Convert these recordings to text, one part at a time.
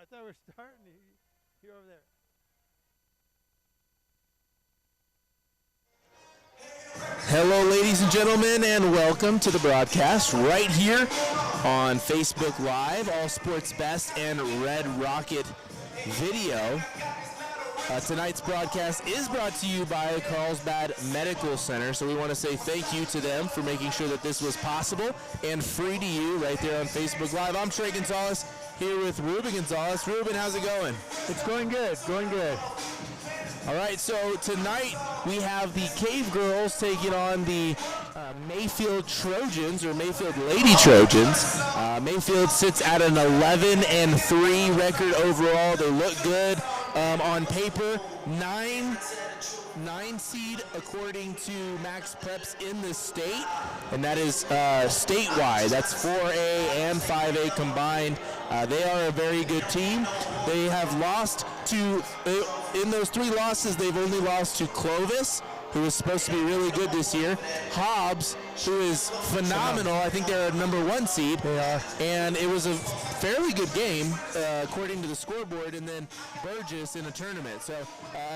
I thought we were starting. You're over there. Hello, ladies and gentlemen, and welcome to the broadcast right here on Facebook Live, All Sports Best and Red Rocket Video. Tonight's broadcast is brought to you by Carlsbad Medical Center, so we want to say thank you to them for making sure that this was possible and free to you right there on Facebook Live. I'm Trey Gonzalez here with Ruben Gonzalez. Ruben, how's it going? It's going good, going good. All right, so tonight we have the Cavegirls taking on the Mayfield Trojans, or Mayfield Lady Trojans. Mayfield sits at an 11-3 record overall. They look good on paper. Nine seed according to Max Preps in the state, and that is statewide. That's 4A and 5A combined. They are a very good team. They have lost to, in those 3 losses, they've only lost to Clovis, who is supposed to be really good this year, Hobbs, who is phenomenal. I think they're a #1 seed. They are. And it was a fairly good game, according to the scoreboard, and then Burgess in a tournament. So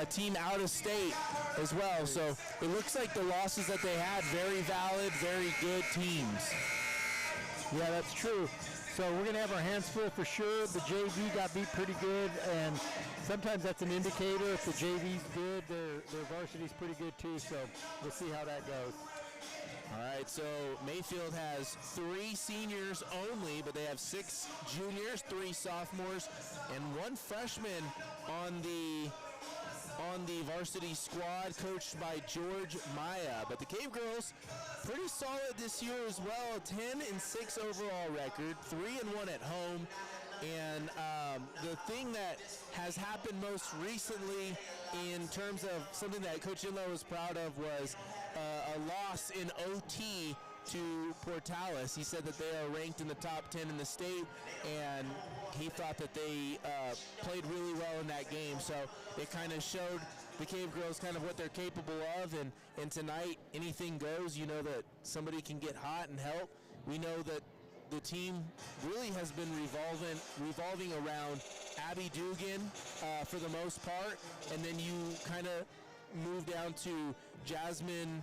a team out of state as well. So it looks like the losses that they had, very valid, very good teams. Yeah, that's true. So we're going to have our hands full for sure. The JV got beat pretty good, and sometimes that's an indicator. If the JV's good, their varsity's pretty good too, so we'll see how that goes. All right, so Mayfield has 3 seniors only, but they have 6 juniors, 3 sophomores, and 1 freshman on the varsity squad, coached by George Maya. But the Cavegirls, pretty solid this year as well. 10-6 overall record, 3-1 at home. And the thing that has happened most recently in terms of something that Coach Inlow was proud of was a loss in OT to Portales. He said that they are ranked in the top 10 in the state, and he thought that they played really well in that game. So it kind of showed the Cavegirls kind of what they're capable of, and tonight, anything goes. You know that somebody can get hot and help. We know that the team really has been revolving around Abbey Dugan for the most part, and then you kind of move down to Jasmynn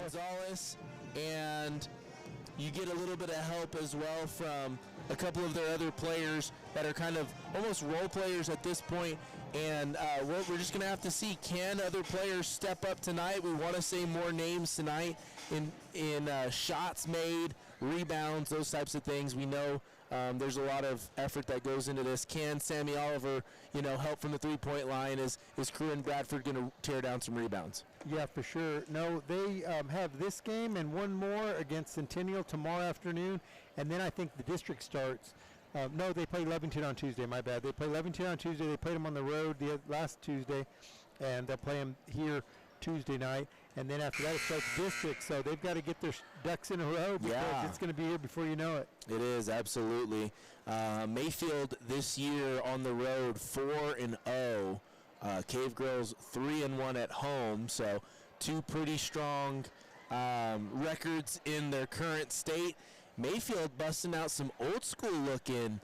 Gonzalez, and you get a little bit of help as well from a couple of their other players that are kind of almost role players at this point. And we're just going to have to see, can other players step up tonight? We want to say more names tonight in shots made, rebounds, those types of things. We know there's a lot of effort that goes into this. Can Sammi Oliver, help from the three-point line? Is Korrine Bradford going to tear down some rebounds? Yeah, for sure. No, they have this game and one more against Centennial tomorrow afternoon, and then I think the district starts. No, they play Levington on Tuesday. My bad. They play Levington on Tuesday. They played them on the road last Tuesday, and they'll play them here Tuesday night. And then after that, it starts district. So they've got to get their ducks in a row because it's going to be here before you know it. It is, absolutely. Mayfield this year on the road 4-0. Cavegirls 3-1 at home. So 2 pretty strong records in their current state. Mayfield busting out some old school looking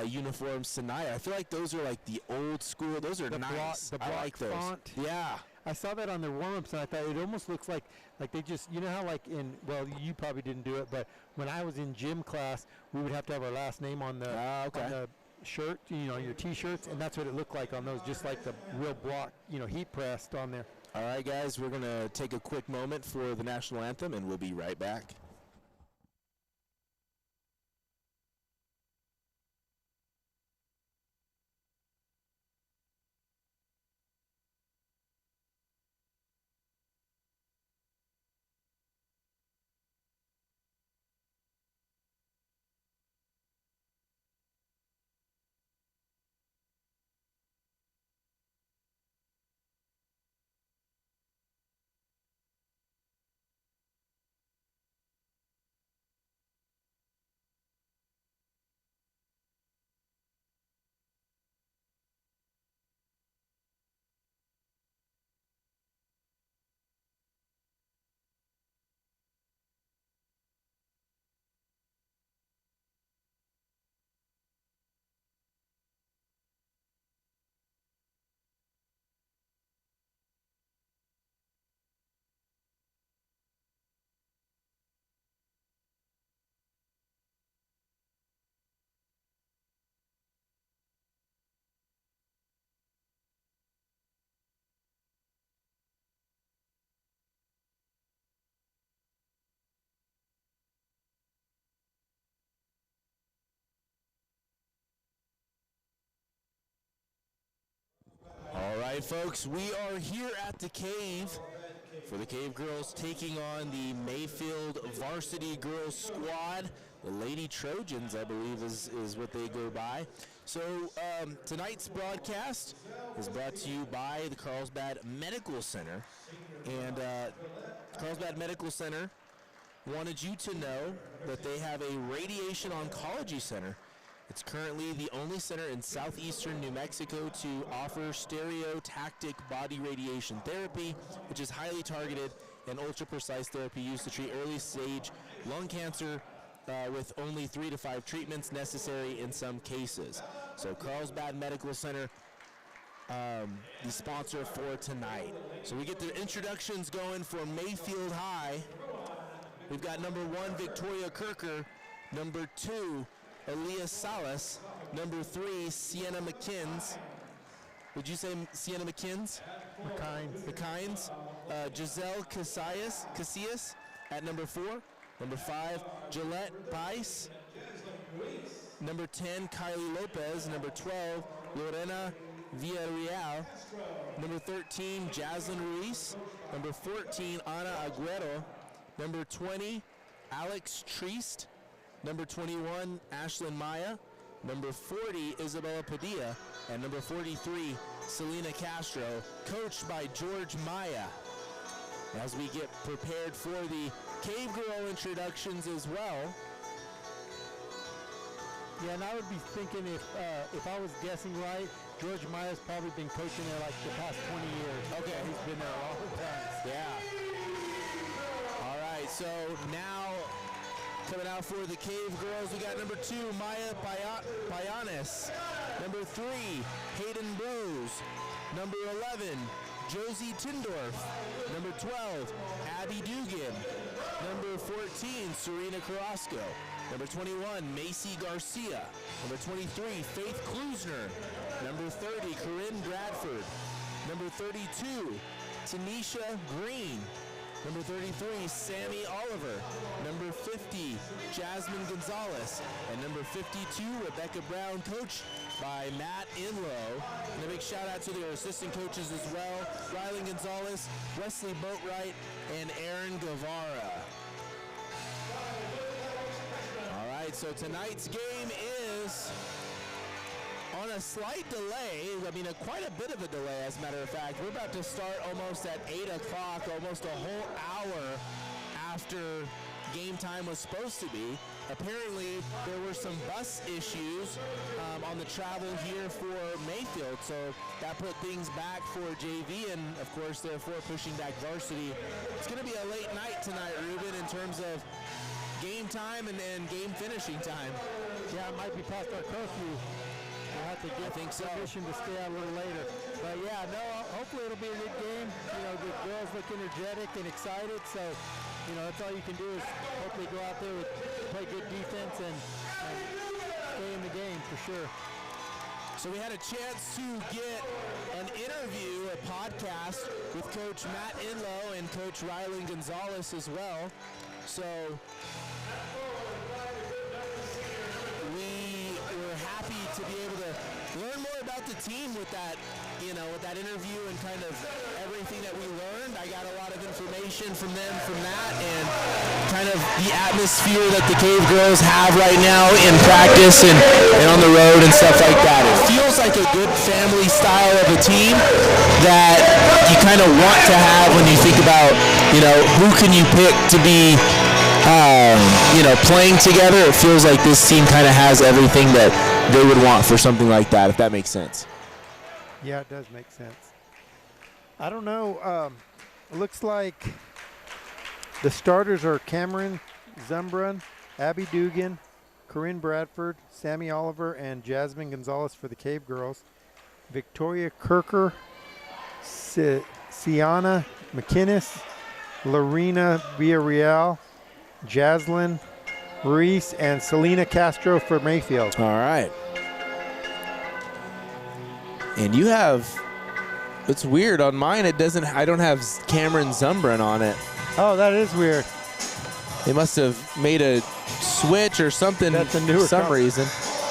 uniforms tonight. I feel like those are like the old school. Those are nice. The block I like those. font. Yeah. I saw that on their warm-ups, and I thought it almost looks like they just, how like you probably didn't do it, but when I was in gym class, we would have to have our last name on the, on the shirt, your T-shirts, and that's what it looked like on those, just like the real block, heat pressed on there. All right, guys, we're going to take a quick moment for the national anthem, and we'll be right back. folks, we are here at the Cave for the Cavegirls taking on the Mayfield varsity girls squad. The Lady Trojans, I believe, is what they go by. So tonight's broadcast is brought to you by the Carlsbad Medical Center. And Carlsbad Medical Center wanted you to know that they have a radiation oncology center. It's currently the only center in southeastern New Mexico to offer stereotactic body radiation therapy, which is highly targeted and ultra-precise therapy used to treat early-stage lung cancer with only 3 to 5 treatments necessary in some cases. So Carlsbad Medical Center, the sponsor for tonight. So we get the introductions going for Mayfield High. We've got number 1, Victoria Kirker, number 2, Elias Salas, number 3, Ceanna Mckines. Would you say Ceanna Mckines? Mckines. Giselle Casillas at number 4. Number 5, Gillette Bice. Number 10, Kylie Lopez. Number 12, Lorrena Villareal. Number 13, Jazlene Ruiz. Number 14, Ana Aguero. Number 20, Alex Triest. Number 21, Ashlyn Maya. Number 40, Isabella Padilla. And number 43, Selena Castro, coached by George Maya. As we get prepared for the Cavegirl introductions as well. Yeah, and I would be thinking if I was guessing right, George Maya's probably been coaching there like the past 20 years. Okay. He's been there all the time. Yeah. All right, so now coming out for the Cavegirls, we got number 2, Maya Payanes. Number 3, Hayden Bros. Number 11, Josie Tindorf. Number 12, Abbey Dugan. Number 14, Serena Carrasco. Number 21, Macy Garcia. Number 23, Faith Klusner. Number 30, Korrine Bradford. Number 32, Tanisha Green. Number 33, Sammi Oliver. Number 50, Jasmynn Gonzalez. And number 52, Rebecca Brown, coached by Matt Inlow. And a big shout out to their assistant coaches as well, Rylan Gonzalez, Wesley Boatwright, and Aaron Guevara. All right, so tonight's game is on a slight delay. I mean, quite a bit of a delay, as a matter of fact. We're about to start almost at 8 o'clock, almost a whole hour after game time was supposed to be. Apparently, there were some bus issues on the travel here for Mayfield, so that put things back for JV, and of course, therefore, pushing back varsity. It's going to be a late night tonight, Ruben, in terms of game time and game finishing time. Yeah, it might be past our curfew. We'll have to get permission to stay out a little later. But yeah, no, hopefully it'll be a good game. You know, the girls look energetic and excited, so, you know, that's all you can do is hopefully go out there with play good defense and stay in the game for sure. So we had a chance to get an interview, a podcast with Coach Matt Inlow and Coach Rylan Gonzalez as well. So we were happy to be able to learn more about the team with that, you know, with that interview and kind of everything that we learned. I got a lot of information from them from that and kind of the atmosphere that the Cavegirls have right now in practice and on the road and stuff like that. It feels like a good family style of a team that you kind of want to have when you think about, you know, who can you pick to be you know, playing together. It feels like this team kind of has everything that they would want for something like that, if that makes sense. Yeah, it does make sense. I don't know. It looks like the starters are Cameron Zumbrun, Abbey Dugan, Korrine Bradford, Sammi Oliver, and Jasmynn Gonzalez for the Cavegirls. Victoria Kirker, Ceanna Mckines, Lorrena Villareal, Jazlene Ruiz, and Selena Castro for Mayfield. All right. And you have, it's weird on mine. It doesn't. I don't have Cameron Zumbrun on it. Oh, that is weird. They must have made a switch or something. That's a newer for some reason.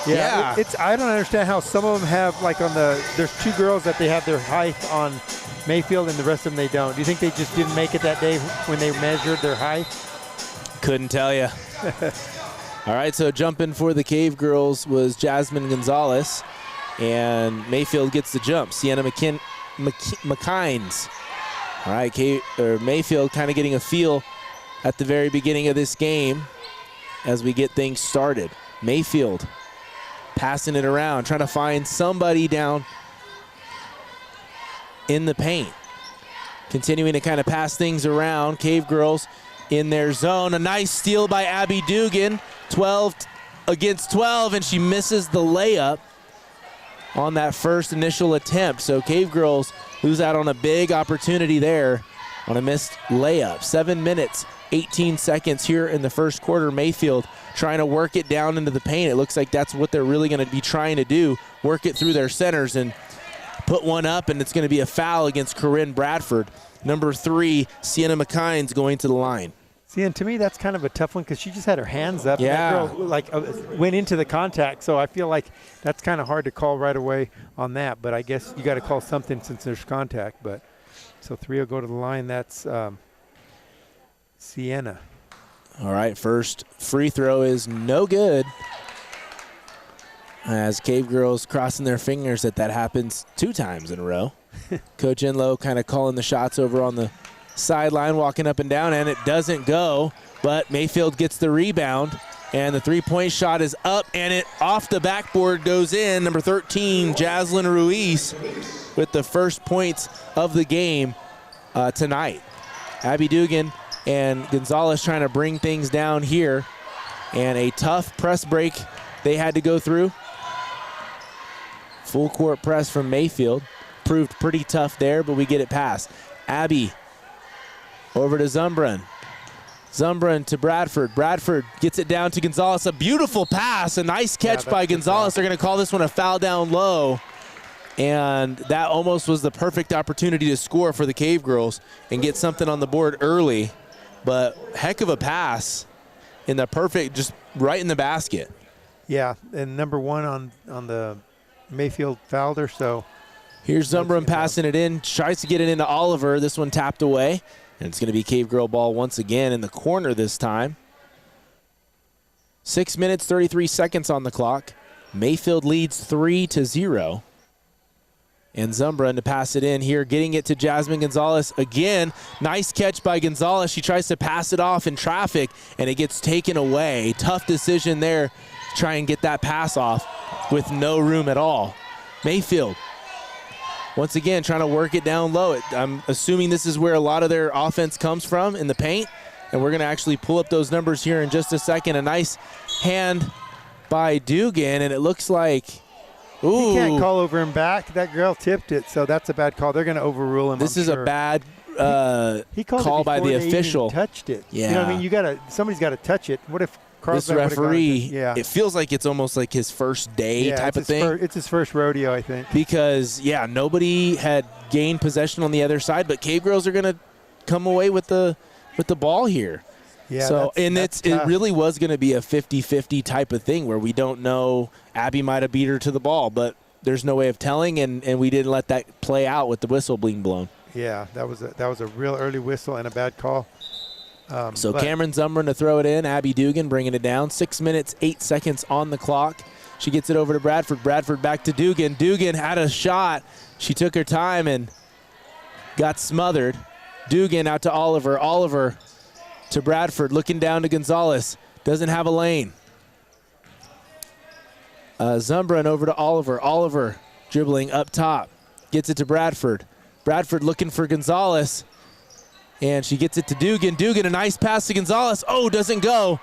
Yeah. It's I don't understand how some of them have, like, there's 2 girls that they have their height on Mayfield and the rest of them they don't. Do you think they just didn't make it that day when they measured their height? Couldn't tell you. All right, so jumping for the Cavegirls was Jasmynn Gonzalez, and Mayfield gets the jump. Ceanna Mckines. All right, Mayfield kind of getting a feel at the very beginning of this game as we get things started. Mayfield passing it around, trying to find somebody down in the paint. Continuing to kind of pass things around. Cavegirls in their zone. A nice steal by Abbey Dugan. 12 against 12, and she misses the layup on that first initial attempt. So Cavegirls lose out on a big opportunity there on a missed layup. 7 minutes, 18 seconds here in the first quarter. Mayfield trying to work it down into the paint. It looks like that's what they're really going to be trying to do, work it through their centers and put one up, and it's going to be a foul against Korrine Bradford. Number 3, Ceanna Mckines going to the line. See, and to me, that's kind of a tough one because she just had her hands up. Yeah. That girl, like, went into the contact, so I feel like that's kind of hard to call right away on that. But I guess you got to call something since there's contact. But so 3 will go to the line. That's Ceanna. All right, first free throw is no good. As Cavegirls crossing their fingers that happens 2 times in a row. Coach Enlow kind of calling the shots over on the sideline, walking up and down, and it doesn't go, but Mayfield gets the rebound, and the three-point shot is up, and it off the backboard goes in. Number 13, Jazlene Ruiz, with the first points of the game tonight. Abbey Dugan and Gonzalez trying to bring things down here, and a tough press break they had to go through. Full court press from Mayfield. Proved pretty tough there, but we get it past. Abbey over to Zumbrun. Zumbrun to Bradford. Bradford gets it down to Gonzalez. A beautiful pass. A nice catch by Gonzalez. They're going to call this one a foul down low. And that almost was the perfect opportunity to score for the Cavegirls and get something on the board early. But heck of a pass in the perfect, just right in the basket. Yeah, and number 1 on the Mayfield fouled her, so. Here's Zumbrun passing it in, tries to get it into Oliver. This one tapped away, and it's going to be Cavegirl ball once again in the corner this time. 6 minutes, 33 seconds on the clock. Mayfield leads 3-0. And Zumbrun to pass it in here, getting it to Jasmynn Gonzalez again. Nice catch by Gonzalez. She tries to pass it off in traffic, and it gets taken away. Tough decision there to try and get that pass off with no room at all. Mayfield, once again, trying to work it down low. I'm assuming this is where a lot of their offense comes from, in the paint. And we're going to actually pull up those numbers here in just a second. A nice hand by Dugan, and it looks like, ooh. He can't call over him back. That girl tipped it, so that's a bad call. They're going to overrule him. This is a bad he called call it by the official. Even touched it. Yeah. You know what I mean? Somebody's got to touch it. What if Carlsbad this referee, it feels like it's almost like his first day type of thing. It's his first rodeo, I think. Because, nobody had gained possession on the other side, but Cavegirls are going to come away with the ball here. Yeah, so, it really was going to be a 50-50 type of thing where we don't know. Abbey might have beat her to the ball, but there's no way of telling, and we didn't let that play out with the whistle being blown. Yeah, that was a real early whistle and a bad call. So Cameron Zumbrun to throw it in. Abbey Dugan bringing it down. 6 minutes, 8 seconds on the clock. She gets it over to Bradford. Bradford back to Dugan. Dugan had a shot. She took her time and got smothered. Dugan out to Oliver. Oliver to Bradford. Looking down to Gonzalez. Doesn't have a lane. Zumbrun over to Oliver. Oliver dribbling up top. Gets it to Bradford. Bradford looking for Gonzalez. And she gets it to Dugan. Dugan, a nice pass to Gonzalez. Oh, doesn't go.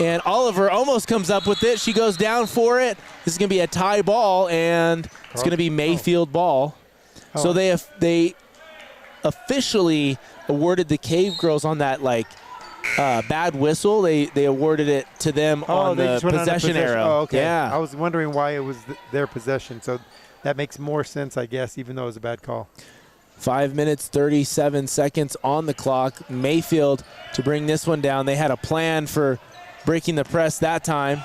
And Oliver almost comes up with it. She goes down for it. This is going to be a tie ball, and it's going to be Mayfield ball. So they officially awarded the Cavegirls on that, bad whistle. They awarded it to them on the possession arrow. Oh, okay. Yeah. I was wondering why it was their possession. So that makes more sense, I guess, even though it was a bad call. 5 minutes, 37 seconds on the clock. Mayfield to bring this one down. They had a plan for breaking the press that time.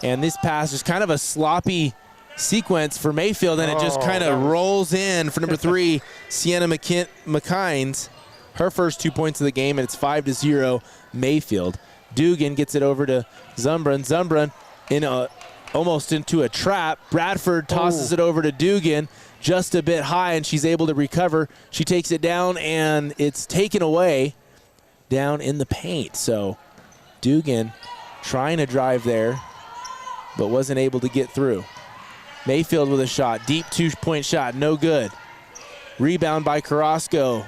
And this pass is kind of a sloppy sequence for Mayfield, and it just kind of rolls in for number 3, Ceanna Mckines. Her first 2 points of the game, and it's 5-0 Mayfield. Dugan gets it over to Zumbrun. Zumbrun almost into a trap. Bradford tosses it over to Dugan just a bit high, and she's able to recover. She takes it down, and it's taken away down in the paint. So Dugan trying to drive there, but wasn't able to get through. Mayfield with a shot, deep 2-point shot, no good. Rebound by Carrasco,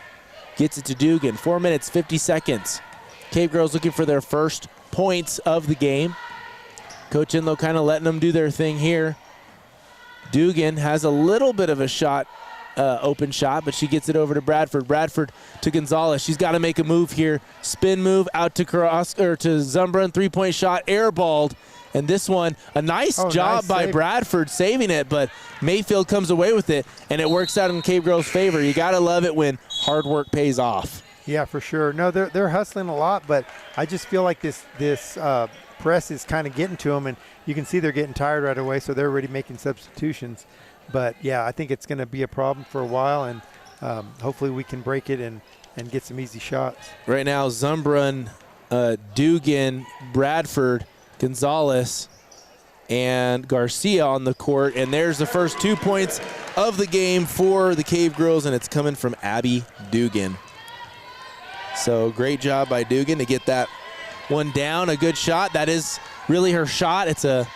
gets it to Dugan. 4 minutes, 50 seconds. Cavegirls looking for their first points of the game. Coach Inlow kind of letting them do their thing here. Dugan has a little bit of a shot, open shot, but she gets it over to Bradford. Bradford to Gonzalez. She's got to make a move here. Spin move out to Zumbrun. 3-point shot, airballed. And this one, a nice job by Bradford saving it, but Mayfield comes away with it, and it works out in Cavegirls' favor. You got to love it when hard work pays off. Yeah, for sure. No, they're hustling a lot, but I just feel like this press is kind of getting to them, and you can see they're getting tired right away, so they're already making substitutions. But, yeah, I think it's going to be a problem for a while, and hopefully we can break it and get some easy shots. Right now, Zumbrun, Dugan, Bradford, Gonzalez, and Garcia on the court, and there's the first 2 points of the game for the Cavegirls, and it's coming from Abbey Dugan. So great job by Dugan to get that one down. A good shot. That is really her shot. It's a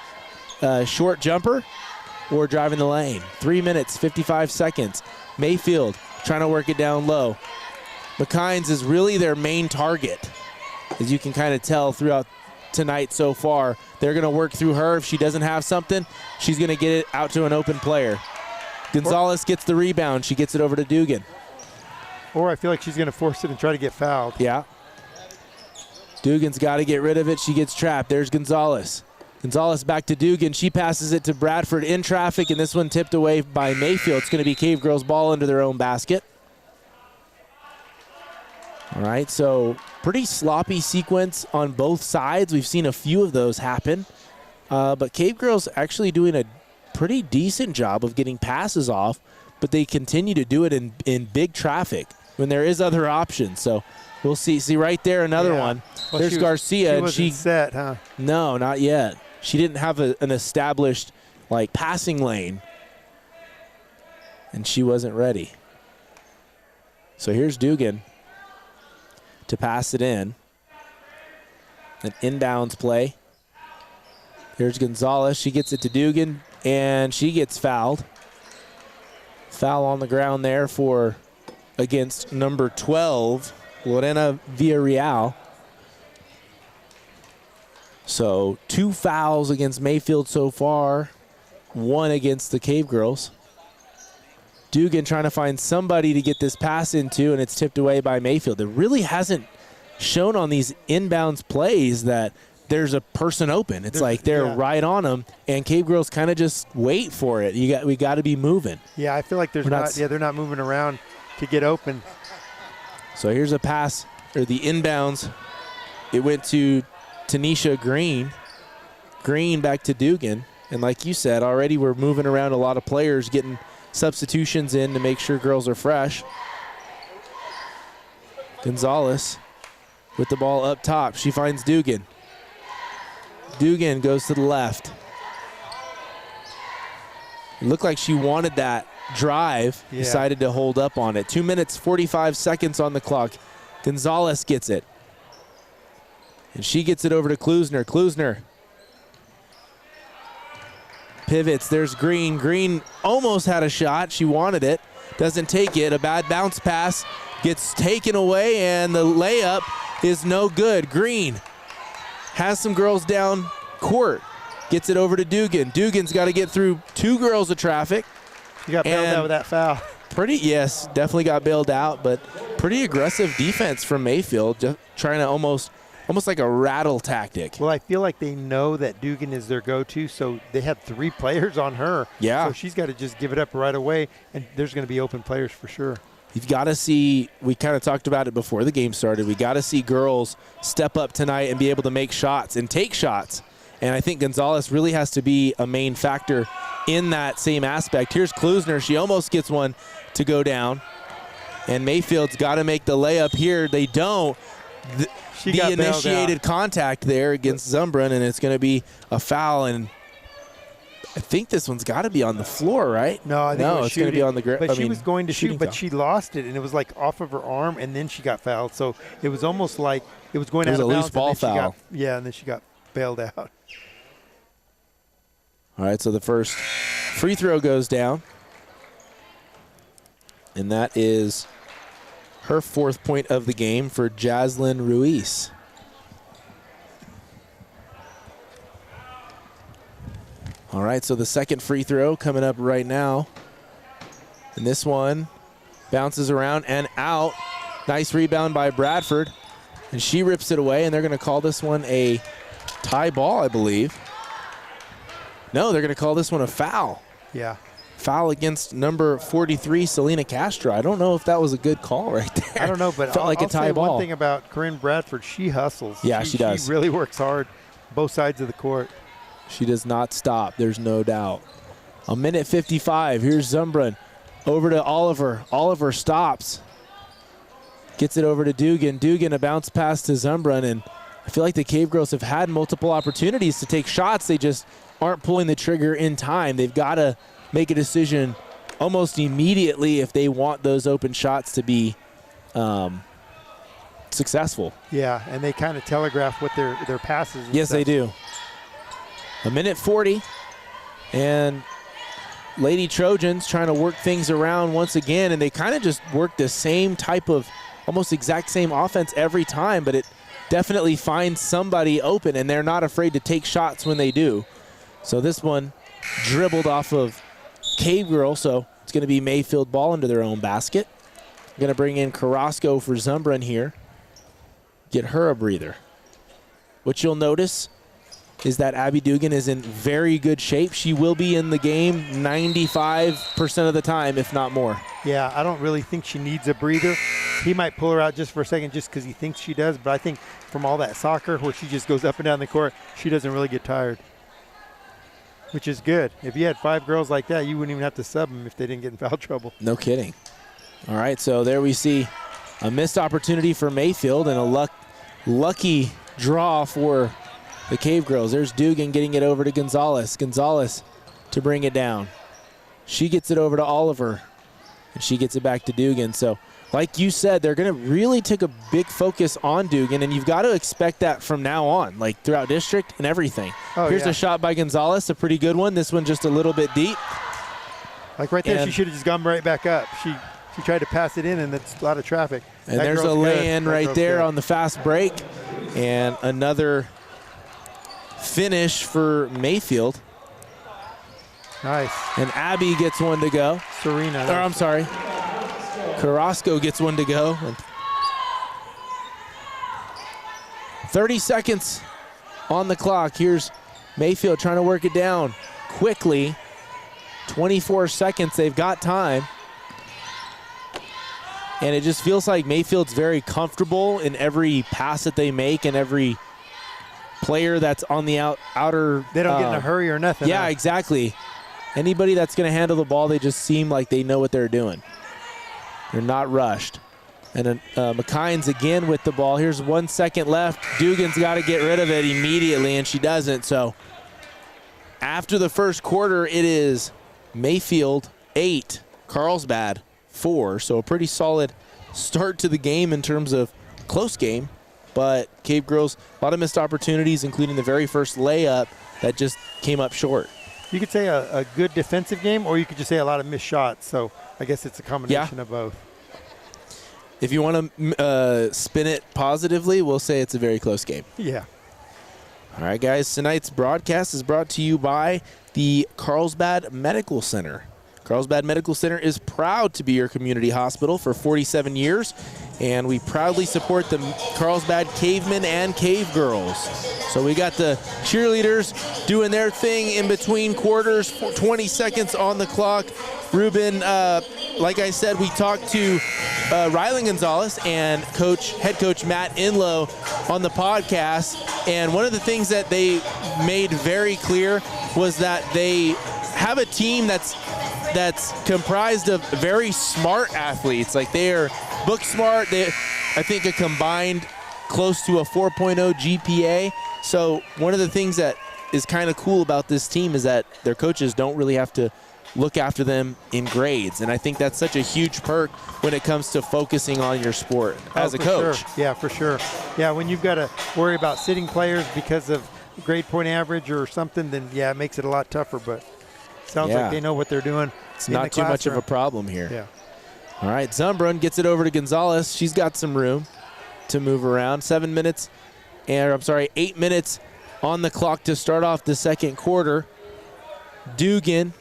short jumper or driving the lane. 3 minutes, 55 seconds. Mayfield trying to work it down low. Mckines is really their main target, as you can kind of tell throughout tonight so far. They're going to work through her. If she doesn't have something, she's going to get it out to an open player. Gonzalez gets the rebound. She gets it over to Dugan. Or I feel like she's going to force it and try to get fouled. Yeah. Dugan's got to get rid of it. She gets trapped. There's Gonzalez. Gonzalez back to Dugan. She passes it to Bradford in traffic, and this one tipped away by Mayfield. It's going to be Cavegirls' ball into their own basket. All right, so pretty sloppy sequence on both sides. We've seen a few of those happen. But Cavegirls actually doing a pretty decent job of getting passes off, but they continue to do it in big traffic when there is other options. So we'll see. See right there, another one. Well, there's Garcia. She wasn't set, huh? No, not yet. She didn't have an established, like, passing lane, and she wasn't ready. So here's Dugan to pass it in. An inbounds play. Here's Gonzalez. She gets it to Dugan, and she gets fouled. Foul on the ground there against number 12, Lorrena Villareal. So 2 fouls against Mayfield so far, 1 against the Cavegirls. Dugan trying to find somebody to get this pass into, and it's tipped away by Mayfield. It really hasn't shown on these inbounds plays that there's a person open. It's like they're right on them, and Cavegirls kind of just wait for it. We got to be moving. Yeah, I feel like they're not moving around to get open. So here's a pass, or the inbounds. It went to Tanisha Green. Green back to Dugan. And like you said, already we're moving around a lot of players, getting substitutions in to make sure girls are fresh. Gonzalez with the ball up top. She finds Dugan. Dugan goes to the left. It looked like she wanted that drive, decided to hold up on it. 2 minutes, 45 seconds on the clock. Gonzalez gets it. And she gets it over to Klusner. Klusner pivots. There's Green. Green almost had a shot. She wanted it. Doesn't take it. A bad bounce pass gets taken away, and the layup is no good. Green has some girls down court. Gets it over to Dugan. Dugan's got to get through 2 girls of traffic. You got bailed out with that foul. Yes, definitely got bailed out, but pretty aggressive defense from Mayfield, just trying to almost like a rattle tactic. Well, I feel like they know that Dugan is their go-to, so they have 3 players on her. Yeah. So she's got to just give it up right away, and there's going to be open players for sure. You've got to see, we kind of talked about it before the game started, we got to see girls step up tonight and be able to make shots and take shots And I think Gonzalez really has to be a main factor in that same aspect. Here's Klusner. She almost gets one to go down. And Mayfield's got to make the layup here. They don't. The initiated contact there against Zumbrun, and it's going to be a foul. And I think this one's got to be on the floor, right? No, I think it's going to be on the ground. But she was going to shoot, but she lost it, and it was like off of her arm, and then she got fouled. So it was almost like it was going out of bounds. It was a loose ball foul. And then she got bailed out. All right, so the first free throw goes down. And that is her 4th point of the game for Jazlene Ruiz. All right, so the second free throw coming up right now. And this one bounces around and out. Nice rebound by Bradford. And she rips it away, and they're going to call this one a tie ball, I believe. No, they're going to call this one a foul. Yeah. Foul against number 43, Selena Castro. I don't know if that was a good call right there. I don't know, but felt like a tie ball. One thing about Korrine Bradford, she hustles. Yeah, she does. She really works hard, both sides of the court. She does not stop, there's no doubt. A minute 55, here's Zumbrun. Over to Oliver. Oliver stops. Gets it over to Dugan. Dugan, a bounce pass to Zumbrun, and I feel like the Cavegirls have had multiple opportunities to take shots. They just aren't pulling the trigger in time. They've got to make a decision almost immediately if they want those open shots to be successful. Yeah, and they kind of telegraph what their passes. Yes, they do. A minute 40, and Lady Trojans trying to work things around once again, and they kind of just work the same type of, almost exact same offense every time, but it definitely finds somebody open, and they're not afraid to take shots when they do. So this one dribbled off of Cavegirl, so it's going to be Mayfield ball into their own basket. Going to bring in Carrasco for Zumbrun here. Get her a breather. What you'll notice is that Abbey Dugan is in very good shape. She will be in the game 95% of the time, if not more. Yeah, I don't really think she needs a breather. He might pull her out just for a second just because he thinks she does, but I think from all that soccer where she just goes up and down the court, she doesn't really get tired, which is good. If you had 5 girls like that, you wouldn't even have to sub them if they didn't get in foul trouble. No kidding. All right, so there we see a missed opportunity for Mayfield and a lucky draw for the Cavegirls. There's Dugan getting it over to Gonzalez. Gonzalez to bring it down. She gets it over to Oliver, and she gets it back to Dugan. So, like you said, they're going to really take a big focus on Dugan, and you've got to expect that from now on, like throughout district and everything. Oh, here's a shot by Gonzalez, a pretty good one. This one just a little bit deep. Like right there, she should have just gone right back up. She tried to pass it in, and that's a lot of traffic. And there's a lay-in right there on the fast break, and another finish for Mayfield. Nice. And Abbey gets one to go. Serena. Or I'm sorry. Carrasco gets one to go. 30 seconds on the clock. Here's Mayfield trying to work it down quickly. 24 seconds. They've got time. And it just feels like Mayfield's very comfortable in every pass that they make and every player that's on the outer. They don't get in a hurry or nothing. Yeah, exactly. Anybody that's going to handle the ball, they just seem like they know what they're doing. They're not rushed. And then Mckines again with the ball. Here's 1 second left. Dugan's got to get rid of it immediately, and she doesn't. So after the first quarter, it is Mayfield 8, Carlsbad 4. So a pretty solid start to the game in terms of close game. But Cavegirls, a lot of missed opportunities, including the very first layup that just came up short. You could say a good defensive game, or you could just say a lot of missed shots. So I guess it's a combination of both. If you want to spin it positively, we'll say it's a very close game. Yeah. All right, guys. Tonight's broadcast is brought to you by the Carlsbad Medical Center. Carlsbad Medical Center is proud to be your community hospital for 47 years, and we proudly support the Carlsbad Cavemen and Cavegirls. So we got the cheerleaders doing their thing in between quarters, 20 seconds on the clock. Ruben, like I said, we talked to Riley Gonzalez and head coach Matt Inlow on the podcast, and one of the things that they made very clear was that they have a team that's comprised of very smart athletes. Like, they are book smart. They, I think, a combined close to a 4.0 GPA. So one of the things that is kind of cool about this team is that their coaches don't really have to look after them in grades. And I think that's such a huge perk when it comes to focusing on your sport as a coach. Sure. Yeah, for sure. Yeah, when you've got to worry about sitting players because of grade point average or something, then yeah, it makes it a lot tougher. But sounds like they know what they're doing. It's not too much of a problem here. Yeah. All right, Zumbrun gets it over to Gonzalez. She's got some room to move around. 8 minutes on the clock to start off the second quarter. Dugan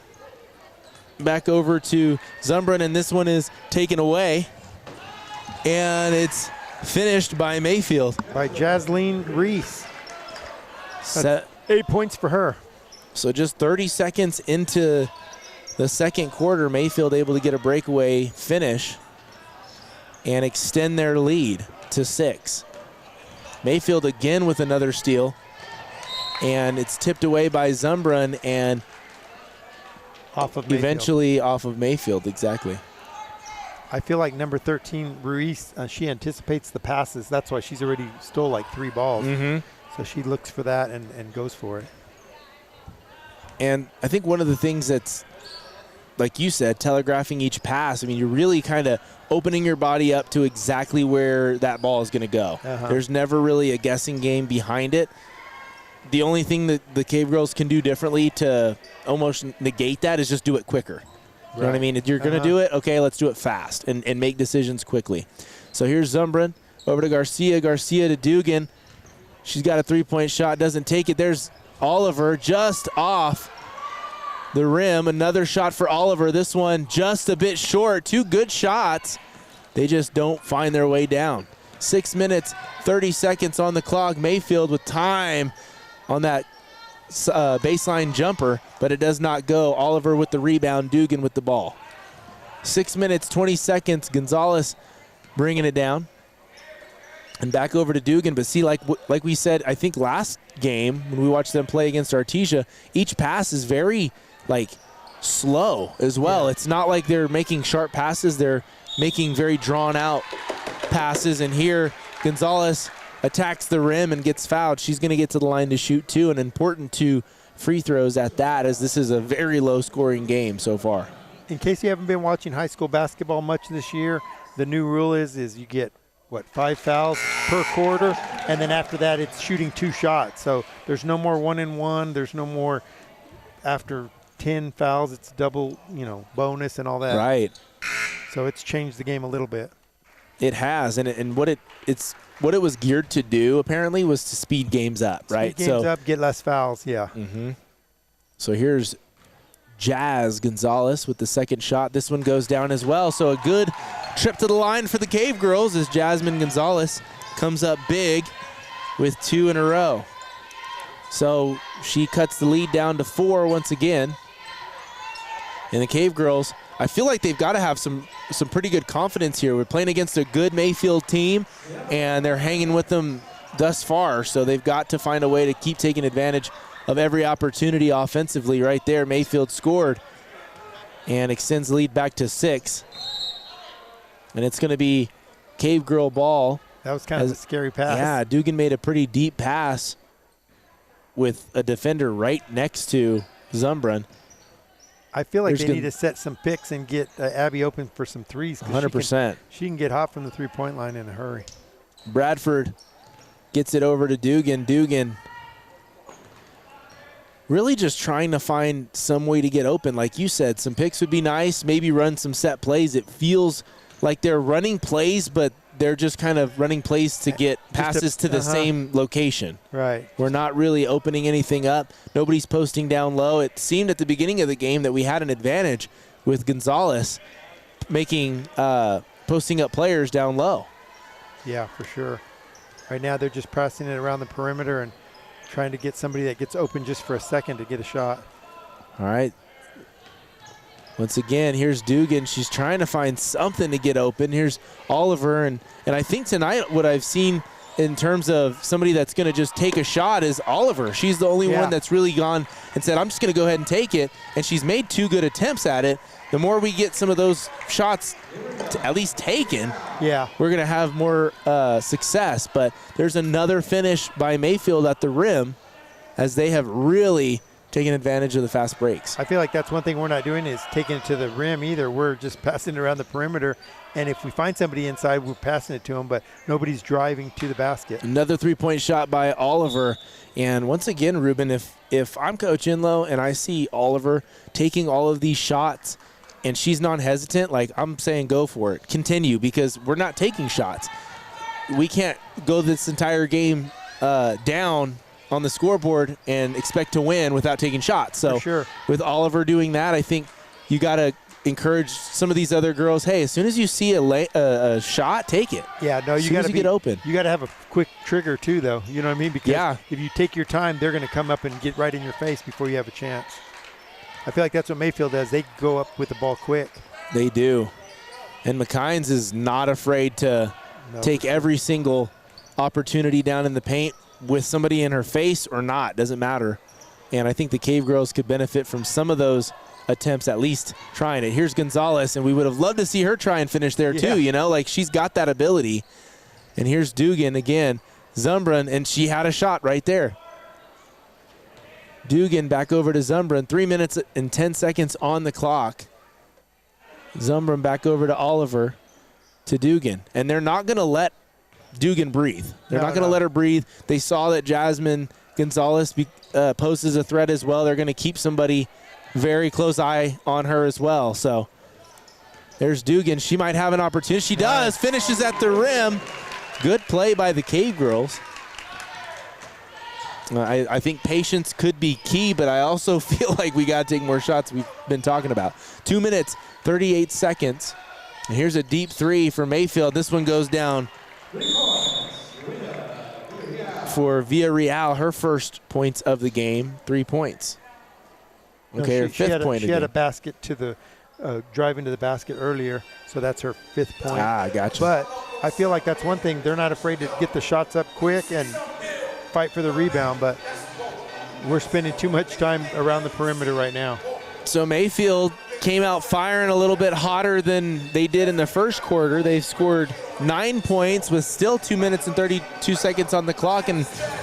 back over to Zumbrun, and this one is taken away. And it's finished by Mayfield. By Jazlene Ruiz. 8 points for her. So just 30 seconds into the second quarter, Mayfield able to get a breakaway finish and extend their lead to 6. Mayfield again with another steal. And it's tipped away by Zumbrun and eventually off of Mayfield, exactly. I feel like number 13, Ruiz, she anticipates the passes. That's why she's already stole like 3 balls. So she looks for that and goes for it. And I think one of the things that's, like you said, telegraphing each pass, I mean, you're really kind of opening your body up to exactly where that ball is going to go. There's never really a guessing game behind it. The only thing that the Cavegirls can do differently to almost negate that is just do it quicker. You know what I mean? If you're going to do it, okay, let's do it fast and make decisions quickly. So here's Zumbrun over to Garcia. Garcia to Dugan. She's got a 3-point shot, doesn't take it. There's Oliver just off the rim. Another shot for Oliver. This one just a bit short. 2 good shots. They just don't find their way down. 6 minutes, 30 seconds on the clock. Mayfield with time on that baseline jumper, but it does not go. Oliver with the rebound, Dugan with the ball. 6 minutes, 20 seconds. Gonzalez bringing it down. And back over to Dugan. But see, like we said, I think last game when we watched them play against Artesia, each pass is very, slow as well. Yeah. It's not like they're making sharp passes. They're making very drawn-out passes. And here, Gonzalez attacks the rim and gets fouled. She's going to get to the line to shoot 2, and important 2 free throws at that, as this is a very low-scoring game so far. In case you haven't been watching high school basketball much this year, the new rule is you get, 5 fouls per quarter, and then after that it's shooting 2 shots. So there's no more 1-and-1. There's no more after 10 fouls. It's double, bonus and all that. Right. So it's changed the game a little bit. It has, and what it was geared to do apparently was to speed games up, right? Speed games up, get less fouls, yeah. So here's Jazz Gonzalez with the second shot. This one goes down as well. So a good trip to the line for the Cavegirls as Jasmynn Gonzalez comes up big with 2 in a row. So she cuts the lead down to 4 once again. And the Cavegirls, I feel like they've got to have some pretty good confidence here. We're playing against a good Mayfield team, and they're hanging with them thus far. So they've got to find a way to keep taking advantage of every opportunity offensively. Right there, Mayfield scored and extends the lead back to 6. And it's going to be Cavegirl ball. That was kind of a scary pass. Yeah, Dugan made a pretty deep pass with a defender right next to Zumbrun. I feel like they need to set some picks and get Abbey open for some threes. 100%. She can get hot from the three-point line in a hurry. Bradford gets it over to Dugan. Dugan really just trying to find some way to get open. Like you said, some picks would be nice. Maybe run some set plays. It feels like they're running plays, but they're just kind of running plays to get passes to the same location. Right. We're not really opening anything up. Nobody's posting down low. It seemed at the beginning of the game that we had an advantage with Gonzalez making posting up players down low. Yeah, for sure. Right now they're just pressing it around the perimeter and trying to get somebody that gets open just for a second to get a shot. All right. Once again, here's Dugan. She's trying to find something to get open. Here's Oliver, and I think tonight what I've seen in terms of somebody that's going to just take a shot is Oliver. She's the only one that's really gone and said, I'm just going to go ahead and take it, and she's made 2 good attempts at it. The more we get some of those shots at least taken, we're going to have more success. But there's another finish by Mayfield at the rim as they have really taking advantage of the fast breaks. I feel like that's one thing we're not doing is taking it to the rim either. We're just passing it around the perimeter, and if we find somebody inside, we're passing it to them, but nobody's driving to the basket. Another 3-point shot by Oliver. And once again, Ruben, if I'm Coach Inlow and I see Oliver taking all of these shots and she's non-hesitant, like I'm saying go for it. Continue, because we're not taking shots. We can't go this entire game down on the scoreboard and expect to win without taking shots. So with Oliver doing that, I think you got to encourage some of these other girls, hey, as soon as you see a shot, take it. Yeah, no, you got to get open. You got to have a quick trigger too, though. You know what I mean? Because if you take your time, they're going to come up and get right in your face before you have a chance. I feel like that's what Mayfield does. They go up with the ball quick. They do. And Mckines is not afraid to take every single opportunity down in the paint with somebody in her face or not, doesn't matter. And I think the Cavegirls could benefit from some of those attempts, at least trying it. Here's Gonzalez, and we would have loved to see her try and finish there too, you know, like she's got that ability. And here's Dugan again, Zumbrun, and she had a shot right there. Dugan back over to Zumbrun, 3 minutes and 10 seconds on the clock. Zumbrun back over to Oliver, to Dugan. And they're not going to let Dugan breathe. They're not going to let her breathe. They saw that Jasmynn Gonzalez poses a threat as well. They're going to keep somebody very close eye on her as well. So there's Dugan. She might have an opportunity. She does. Finishes at the rim. Good play by the Cavegirls. I think patience could be key, but I also feel like we got to take more shots we've been talking about. 2 minutes, 38 seconds. And here's a deep 3 for Mayfield. This one goes down for Villareal, her first points of the game, 3 points. Okay, her fifth point. She had a basket to the drive into the basket earlier, so that's her 5th point. Ah, gotcha. But I feel like that's one thing. They're not afraid to get the shots up quick and fight for the rebound, but we're spending too much time around the perimeter right now. So Mayfield came out firing a little bit hotter than they did in the first quarter. They scored 9 points with still 2 minutes and 32 seconds on the clock. And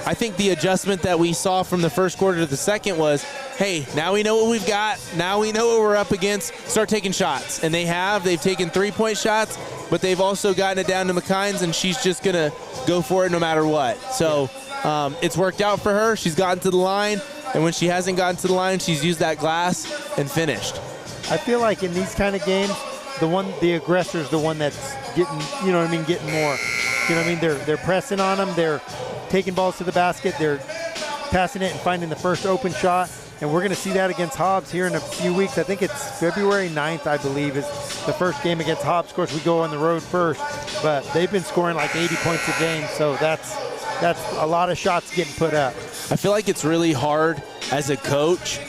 I think the adjustment that we saw from the first quarter to the second was, hey, now we know what we've got. Now we know what we're up against. Start taking shots. And they have. They've taken 3-point shots, but they've also gotten it down to Mckines, and she's just going to go for it no matter what. So it's worked out for her. She's gotten to the line. And when she hasn't gotten to the line, she's used that glass and finished. I feel like in these kind of games, the aggressor is the one that's getting, you know what I mean, getting more. You know what I mean? They're pressing on them. They're taking balls to the basket. They're passing it and finding the first open shot. And we're going to see that against Hobbs here in a few weeks. I think it's February 9th, I believe, is the first game against Hobbs. Of course, we go on the road first, but they've been scoring like 80 points a game. So that's a lot of shots getting put up. I feel like it's really hard as a coach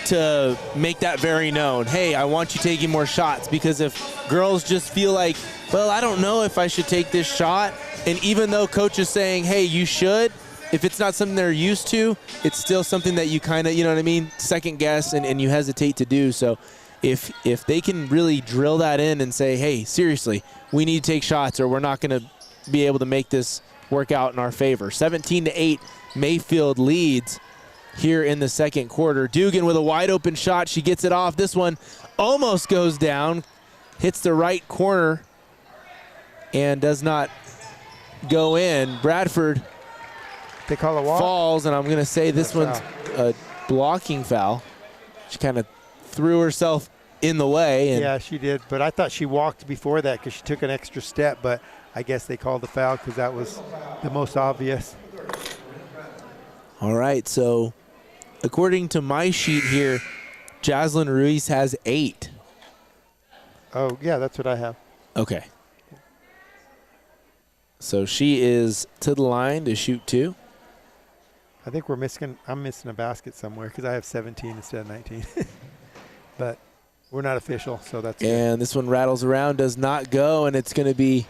to make that very known. Hey, I want you taking more shots, because if girls just feel like, well, I don't know if I should take this shot, and even though coach is saying, hey, you should, if it's not something they're used to, it's still something that you kind of, you know what I mean, second guess and you hesitate to do. So if they can really drill that in and say, hey, seriously, we need to take shots or we're not going to be able to make this work out in our favor. 17-8, Mayfield leads here in the second quarter. Dugan with a wide open shot. She gets it off. This one almost goes down, hits the right corner, and does not go in. Bradford they call a walk? Falls, and I'm going to say this one's a blocking foul. She kind of threw herself in the way. And yeah, she did, but I thought she walked before that because she took an extra step, but I guess they called the foul because that was the most obvious. All right, so according to my sheet here, Jazlene Ruiz has 8. Oh, yeah, that's what I have. Okay. So she is to the line to shoot 2. I think I'm missing a basket somewhere because I have 17 instead of 19. But we're not official, so that's and good. This one rattles around, does not go, and it's going to be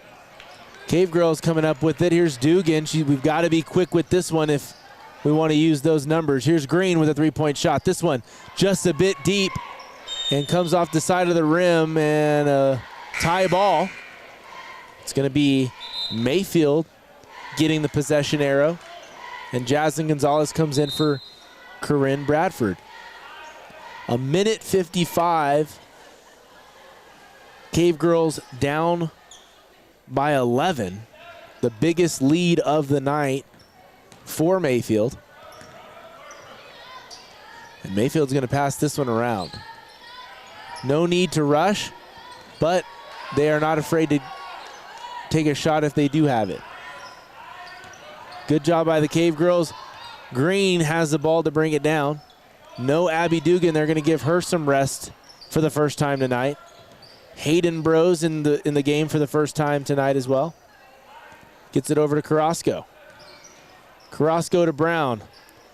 Cavegirls coming up with it. Here's Dugan. We've got to be quick with this one if we want to use those numbers. Here's Green with a three-point shot. This one just a bit deep and comes off the side of the rim, and a tie ball. It's going to be Mayfield getting the possession arrow, and Jasmynn Gonzalez comes in for Korrine Bradford. A minute 55. Cavegirls down by 11. The biggest lead of the night for Mayfield. And Mayfield's going to pass this one around. No need to rush, but they are not afraid to take a shot if they do have it. Good job by the Cavegirls. Green has the ball to bring it down. No Abbey Dugan. They're going to give her some rest for the first time tonight. Hayden Bros in the game for the first time tonight as well. Gets it over to Carrasco. Carrasco to Brown.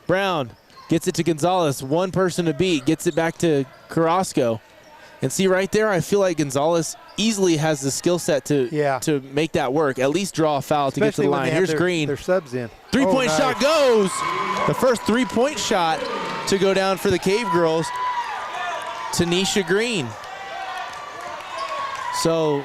Brown gets it to Gonzalez. One person to beat. Gets it back to Carrasco. And see right there, I feel like Gonzalez easily has the skill set to make that work. At least draw a foul to get to the line. Here's Green. Their subs in. Three-point shot goes. The first three-point shot to go down for the Cavegirls. Tanisha Green. So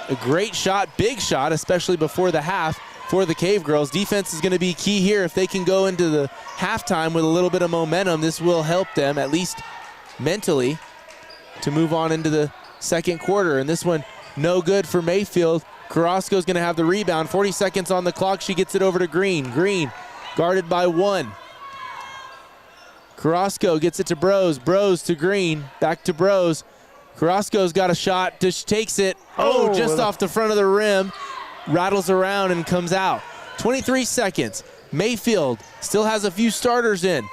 a great shot, big shot, especially before the half for the Cavegirls. Defense is going to be key here. If they can go into the halftime with a little bit of momentum, this will help them, at least mentally, to move on into the second quarter. And this one, no good for Mayfield. Carrasco's going to have the rebound. 40 seconds on the clock. She gets it over to Green. Green guarded by one. Carrasco gets it to Bros. Bros to Green. Back to Bros. Carrasco's got a shot, just takes it, just off the front of the rim, rattles around and comes out. 23 seconds. Mayfield still has a few starters in.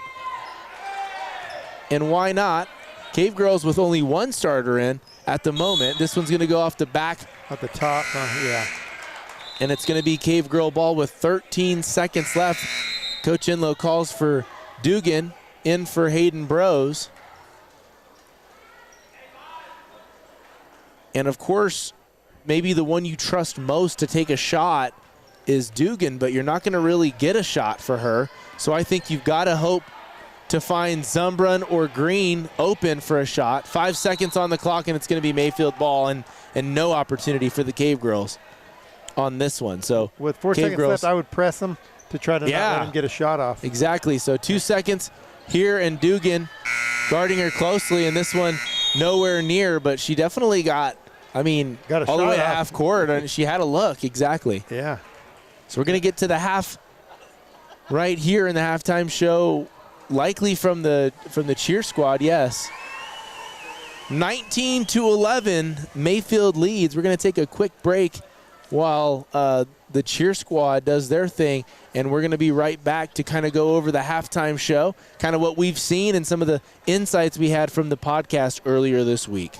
And why not? Cavegirls with only one starter in at the moment. This one's going to go off the back. At the top, yeah. And it's going to be Cavegirl ball with 13 seconds left. Coach Inlow calls for Dugan in for Hayden Bros. And of course, maybe the one you trust most to take a shot is Dugan, but you're not going to really get a shot for her. So I think you've got to hope to find Zumbrun or Green open for a shot. 5 seconds on the clock, and it's going to be Mayfield ball, and no opportunity for the Cavegirls on this one. So with 4 seconds left, I would press them to try to not let him get a shot off. Exactly. So 2 seconds here, and Dugan guarding her closely, and this one nowhere near, but she definitely got all the way to half court, and she had a look, exactly. Yeah. So we're going to get to the half right here in the halftime show, likely from the cheer squad, yes. 19-11, Mayfield leads. We're going to take a quick break while the cheer squad does their thing, and we're going to be right back to kind of go over the halftime show, kind of what we've seen and some of the insights we had from the podcast earlier this week.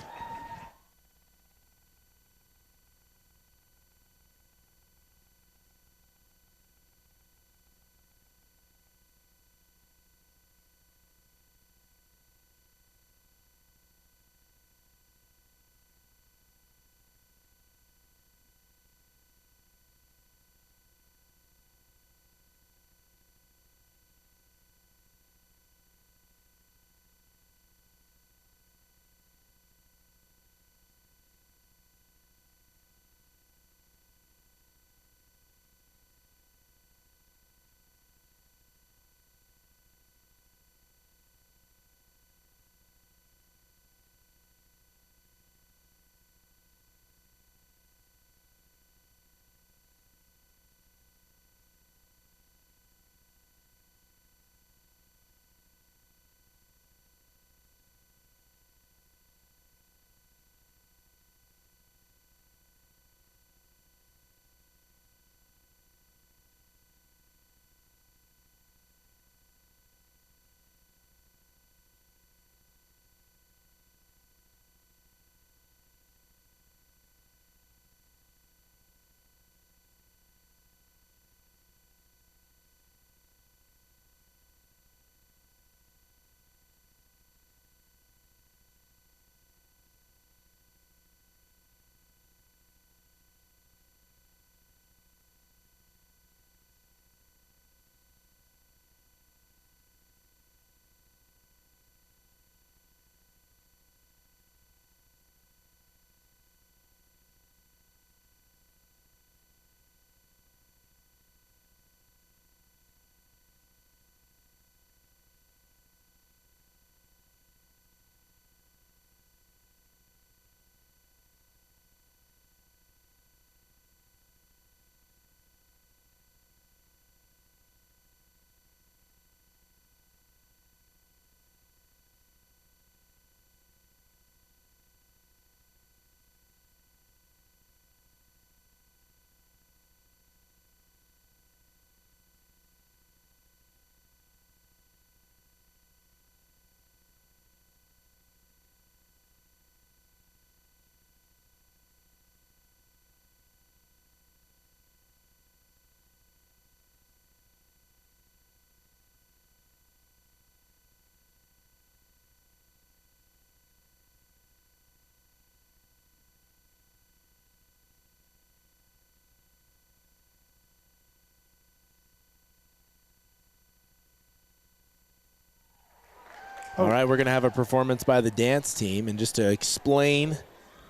All right, we're going to have a performance by the dance team. And just to explain,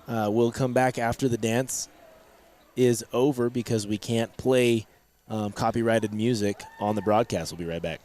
we'll come back after the dance is over because we can't play copyrighted music on the broadcast. We'll be right back.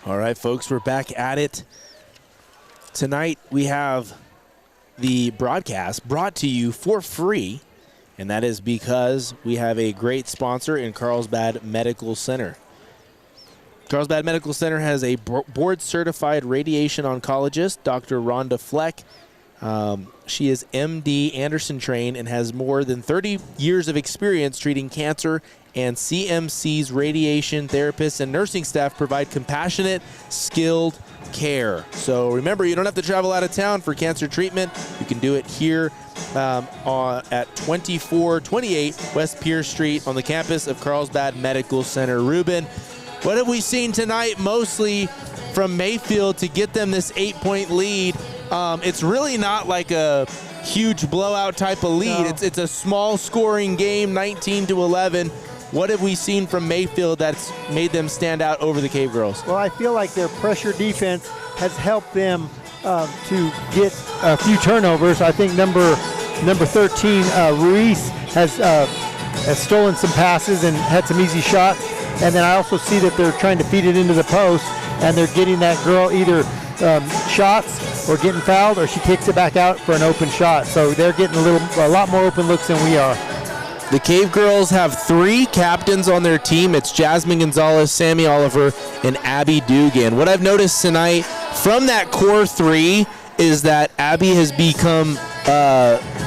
All right, folks, we're back at it. Tonight we have the broadcast brought to you for free, and that is because we have a great sponsor in Carlsbad Medical Center. Carlsbad Medical Center has a board-certified radiation oncologist, Dr. Rhonda Fleck. She is MD Anderson trained and has more than 30 years of experience treating cancer, and CMC's radiation therapists and nursing staff provide compassionate, skilled care. So remember, you don't have to travel out of town for cancer treatment. You can do it here at 2428 West Pierce Street on the campus of Carlsbad Medical Center. Ruben, what have we seen tonight mostly from Mayfield to get them this 8-point lead? It's really not like a huge blowout type of lead. No. It's a small scoring game, 19-11. What have we seen from Mayfield that's made them stand out over the Cavegirls? Well, I feel like their pressure defense has helped them to get a few turnovers. I think number 13, Ruiz, has stolen some passes and had some easy shots. And then I also see that they're trying to feed it into the post, and they're getting that girl either shots or getting fouled, or she kicks it back out for an open shot. So they're getting a lot more open looks than we are. The Cavegirls have 3 captains on their team. It's Jasmynn Gonzalez, Sammi Oliver, and Abbey Dugan. What I've noticed tonight from that core 3 is that Abbey has become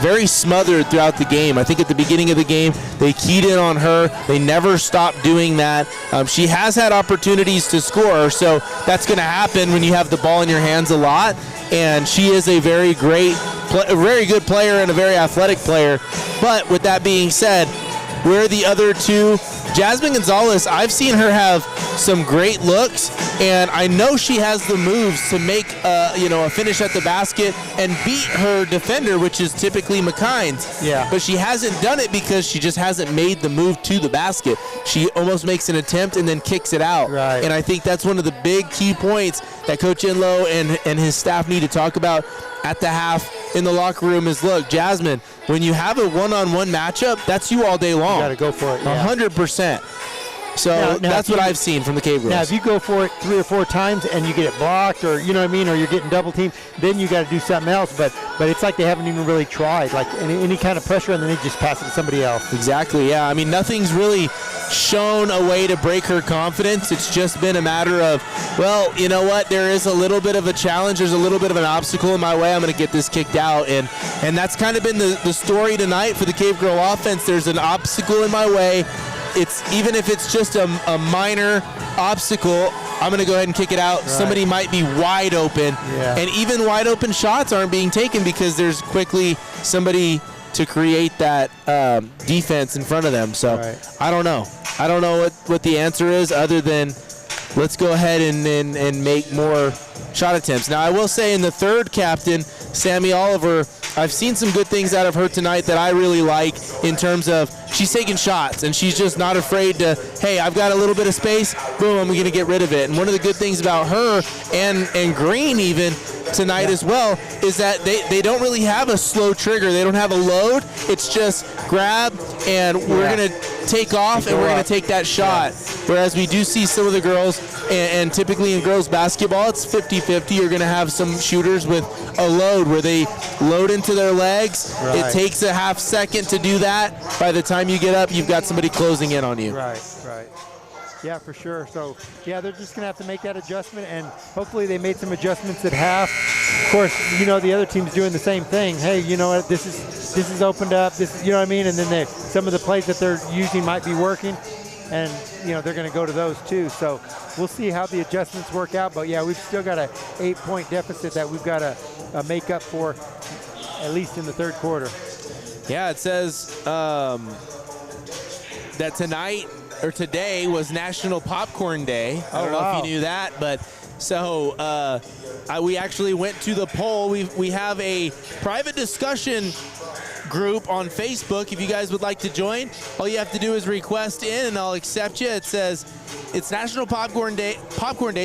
very smothered throughout the game. I think at the beginning of the game, they keyed in on her. They never stopped doing that. She has had opportunities to score, so that's going to happen when you have the ball in your hands a lot. And she is a very good player and a very athletic player. But with that being said, where are the other 2? Jasmynn Gonzalez, I've seen her have some great looks, and I know she has the moves to make a finish at the basket and beat her defender, which is typically Mckines. Yeah. But she hasn't done it because she just hasn't made the move to the basket. She almost makes an attempt and then kicks it out. Right. And I think that's one of the big key points that Coach Enlow and his staff need to talk about at the half in the locker room is, look, Jasmynn, when you have a one-on-one matchup, that's you all day long. You got to go for it. Yeah. 100%. So now that's what I've seen from the Cavegirls. Now, if you go for it 3 or 4 times and you get it blocked, or you know what I mean, or you're getting double teamed, then you got to do something else. But it's like they haven't even really tried, like any kind of pressure, and then they just pass it to somebody else. Exactly. Yeah. I mean, nothing's really shown a way to break her confidence. It's just been a matter of, well, you know what? There is a little bit of a challenge. There's a little bit of an obstacle in my way. I'm going to get this kicked out, and that's kind of been the story tonight for the Cavegirl offense. There's an obstacle in my way. Even if it's just a minor obstacle, I'm going to go ahead and kick it out. Right. Somebody might be wide open. Yeah. And even wide open shots aren't being taken because there's quickly somebody to create that defense in front of them. So right. I don't know. I don't know what the answer is other than let's go ahead and make more shot attempts. Now, I will say in the third captain, Sammi Oliver, I've seen some good things out of her tonight that I really like in terms of she's taking shots and she's just not afraid to, hey, I've got a little bit of space, boom, I'm going to get rid of it. And one of the good things about her and Green even tonight as well is that they don't really have a slow trigger. They don't have a load. It's just grab and we're going to take off and we're going to take that shot. Whereas we do see some of the girls, and typically in girls basketball, it's 50-50. You're going to have some shooters with a load where they load into their legs. Right. It takes a half second to do that. By the time you get up, you've got somebody closing in on you. Right. Yeah, for sure. So, yeah, they're just going to have to make that adjustment, and hopefully they made some adjustments at half. Of course, the other team's doing the same thing. Hey, you know what, this is opened up. This is, you know what I mean? And then some of the plays that they're using might be working, and, they're going to go to those too. So we'll see how the adjustments work out. But, yeah, we've still got an 8-point deficit that we've got to make up for, at least in the third quarter. Yeah, it says that tonight – or today was National Popcorn Day. I don't know if you knew that, but so we actually went to the poll. We have a private discussion group on Facebook. If you guys would like to join, all you have to do is request in and I'll accept you. It says it's National Popcorn Day.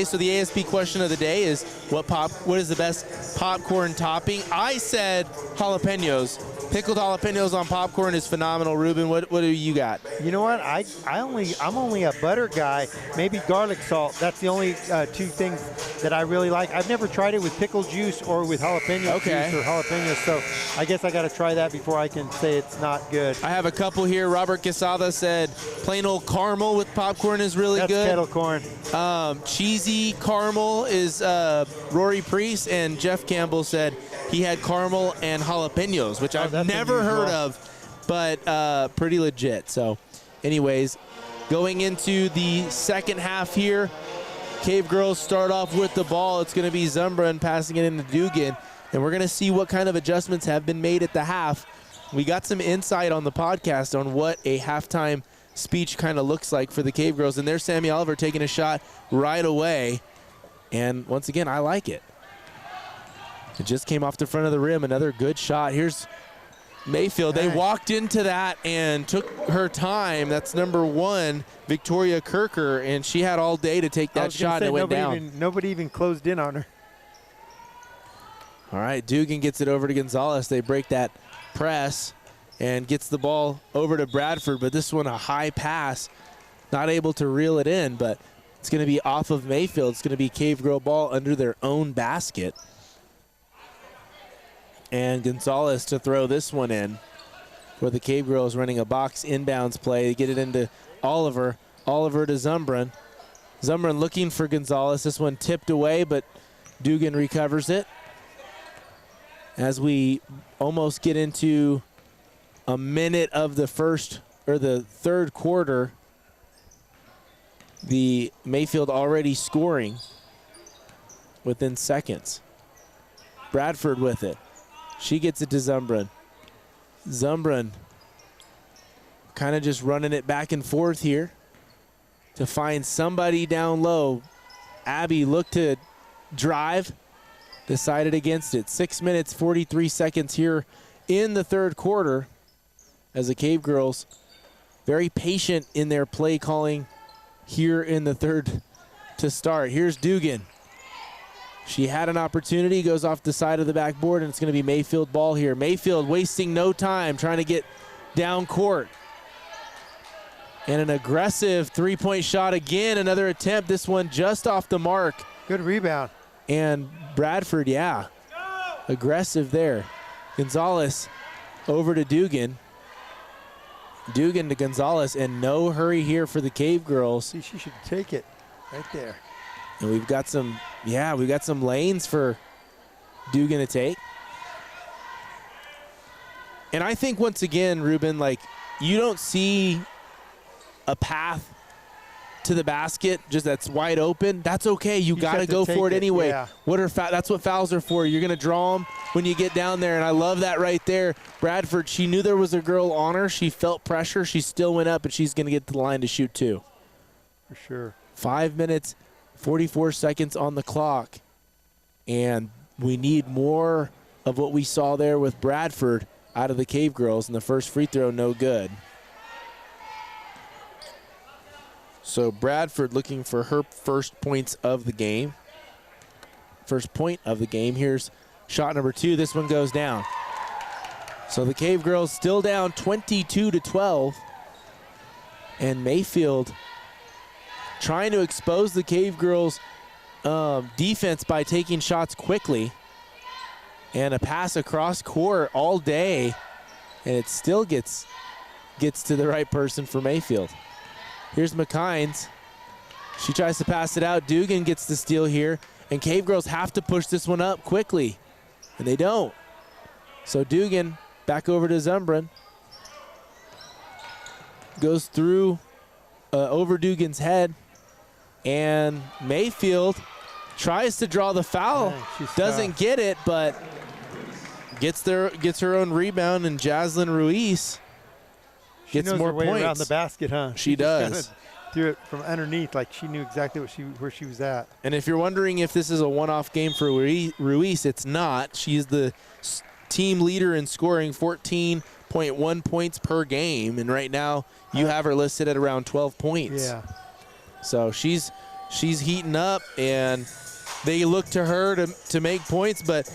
So the ASP question of the day is what is the best popcorn topping? I said jalapenos. Pickled jalapenos on popcorn is phenomenal. Ruben, what do you got? You know what? I'm only a butter guy. Maybe garlic salt. That's the only two things that I really like. I've never tried it with pickle juice or with jalapeno juice or jalapenos. So I guess I got to try that before I can say it's not good. I have a couple here. Robert Quesada said plain old caramel with popcorn is really good. That's kettle corn. Cheesy caramel is Rory Priest, and Jeff Campbell said he had caramel and jalapenos, which I've never heard of, but pretty legit. So anyways, going into the second half here, Cavegirls start off with the ball. It's going to be Zumbrun passing it into Dugan, and we're going to see what kind of adjustments have been made at the half. We got some insight on the podcast on what a halftime speech kind of looks like for the Cavegirls, and there's Sammi Oliver taking a shot right away, and once again, I like it. It just came off the front of the rim. Another good shot. Here's Mayfield. They walked into that and took her time. That's number 1, Victoria Kirker, and she had all day to take that shot, and it went down. Nobody even closed in on her. All right, Dugan gets it over to Gonzalez. They break that press and gets the ball over to Bradford, but this one a high pass. Not able to reel it in, but it's going to be off of Mayfield. It's going to be Cavegirl ball under their own basket. And Gonzalez to throw this one in for the Cavegirls, running a box inbounds play. They get it into Oliver. Oliver to Zumbrun. Zumbrun looking for Gonzalez. This one tipped away, but Dugan recovers it. As we almost get into a minute of the third quarter, the Mayfield already scoring within seconds. Bradford with it. She gets it to Zumbrun. Zumbrun kind of just running it back and forth here to find somebody down low. Abbey looked to drive, decided against it. 6 minutes, 43 seconds here in the third quarter as the Cavegirls very patient in their play calling here in the third to start. Here's Dugan. She had an opportunity, goes off the side of the backboard, and it's going to be Mayfield ball here. Mayfield wasting no time, trying to get down court. And an aggressive three-point shot again, another attempt, this one just off the mark. Good rebound. And Bradford, aggressive there. Gonzalez over to Dugan. Dugan to Gonzalez, and no hurry here for the Cavegirls. See, she should take it right there. And we've got some lanes for Dugan to take. And I think once again, Ruben, like, you don't see a path to the basket, just that's wide open, that's okay. You got to go for it anyway. Yeah. That's what fouls are for. You're going to draw them when you get down there, and I love that right there. Bradford, she knew there was a girl on her. She felt pressure. She still went up, and she's going to get to the line to shoot too. For sure. 5 minutes, 44 seconds on the clock, and we need more of what we saw there with Bradford out of the Cavegirls, and the first free throw, no good. So Bradford looking for her first points of the game. First point of the game. Here's shot number 2. This one goes down. So the Cavegirls still down 22-12. And Mayfield trying to expose the Cavegirls' defense by taking shots quickly. And a pass across court all day. And it still gets to the right person for Mayfield. Here's Mckines. She tries to pass it out. Dugan gets the steal here. And Cavegirls have to push this one up quickly. And they don't. So Dugan back over to Zumbrun. Goes through over Dugan's head. And Mayfield tries to draw the foul. Doesn't get it, but gets her own rebound. And Jazlene Ruiz gets more points. She knows her way around the basket, huh? She does. Threw it from underneath, like she knew exactly where she was at. And if you're wondering if this is a one-off game for Ruiz, it's not. She's the team leader in scoring, 14.1 points per game, and right now you have her listed at around 12 points. Yeah. So she's heating up, and they look to her to make points, but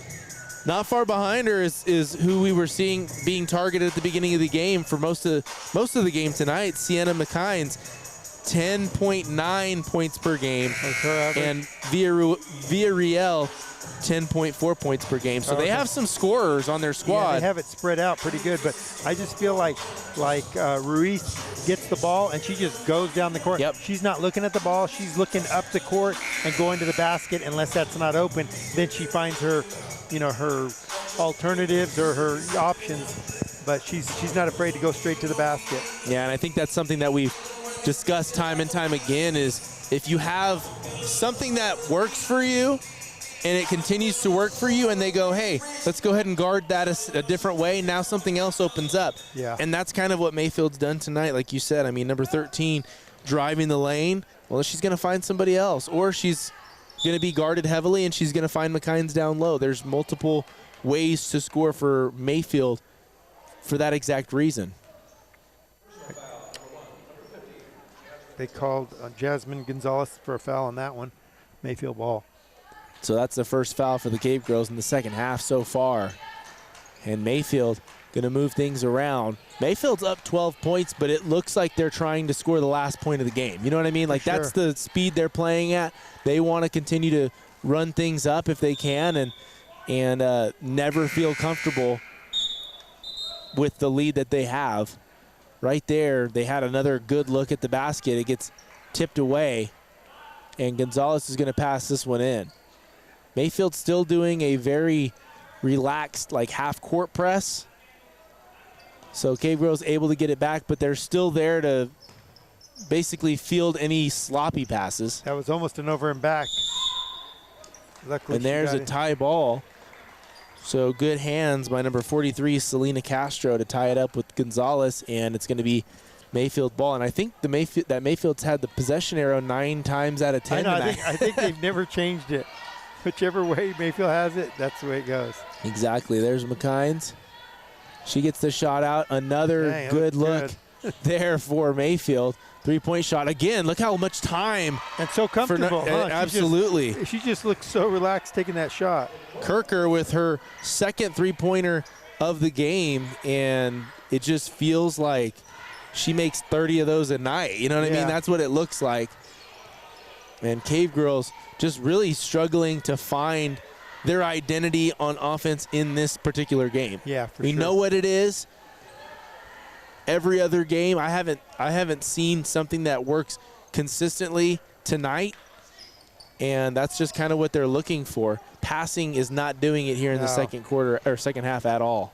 not far behind her is who we were seeing being targeted at the beginning of the game for most of the game tonight, Ceanna Mckines, 10.9 points per game, and Villareal 10.4 points per game. So they have some scorers on their squad. Yeah, they have it spread out pretty good, but I just feel like Ruiz gets the ball and she just goes down the court. Yep. She's not looking at the ball. She's looking up the court and going to the basket. Unless that's not open, then she finds her alternatives or her options. But she's not afraid to go straight to the basket. Yeah, and I think that's something that we've discussed time and time again is if you have something that works for you and it continues to work for you and they go, hey, let's go ahead and guard that a different way, now something else opens up. Yeah. And that's kind of what Mayfield's done tonight, like you said. I mean, number 13 driving the lane, well, she's going to find somebody else, or she's going to be guarded heavily and she's going to find Mckines down low. There's multiple ways to score for Mayfield for that exact reason. They called Jasmynn Gonzalez for a foul on that one. Mayfield ball. So that's the first foul for the Cavegirls in the second half so far. And Mayfield going to move things around. Mayfield's up 12 points, but it looks like they're trying to score the last point of the game. You know what I mean? Like, that's the speed they're playing at. They want to continue to run things up if they can and never feel comfortable with the lead that they have. Right there, they had another good look at the basket. It gets tipped away, and Gonzalez is going to pass this one in. Mayfield's still doing a very relaxed, like, half-court press. So Cavegirls able to get it back, but they're still there to basically field any sloppy passes. That was almost an over and back. Luckily, and there's a tie ball. So good hands by number 43, Selena Castro, to tie it up with Gonzalez, and it's going to be Mayfield ball. And I think that Mayfield's had the possession arrow 9 times out of 10 tonight. I think they've never changed it. Whichever way Mayfield has it, that's the way it goes. Exactly. There's Mckines. She gets the shot out. Another good look there for Mayfield. 3-point shot. Again, look how much time. And so comfortable. Absolutely. She just looks so relaxed taking that shot. Kirker with her second 3-pointer of the game, and it just feels like she makes 30 of those a night. You know what I mean? That's what it looks like. And Cavegirls just really struggling to find their identity on offense in this particular game. Yeah, for sure. We know what it is. Every other game, I haven't seen something that works consistently tonight, and that's just kind of what they're looking for. Passing is not doing it here in the second quarter or second half at all.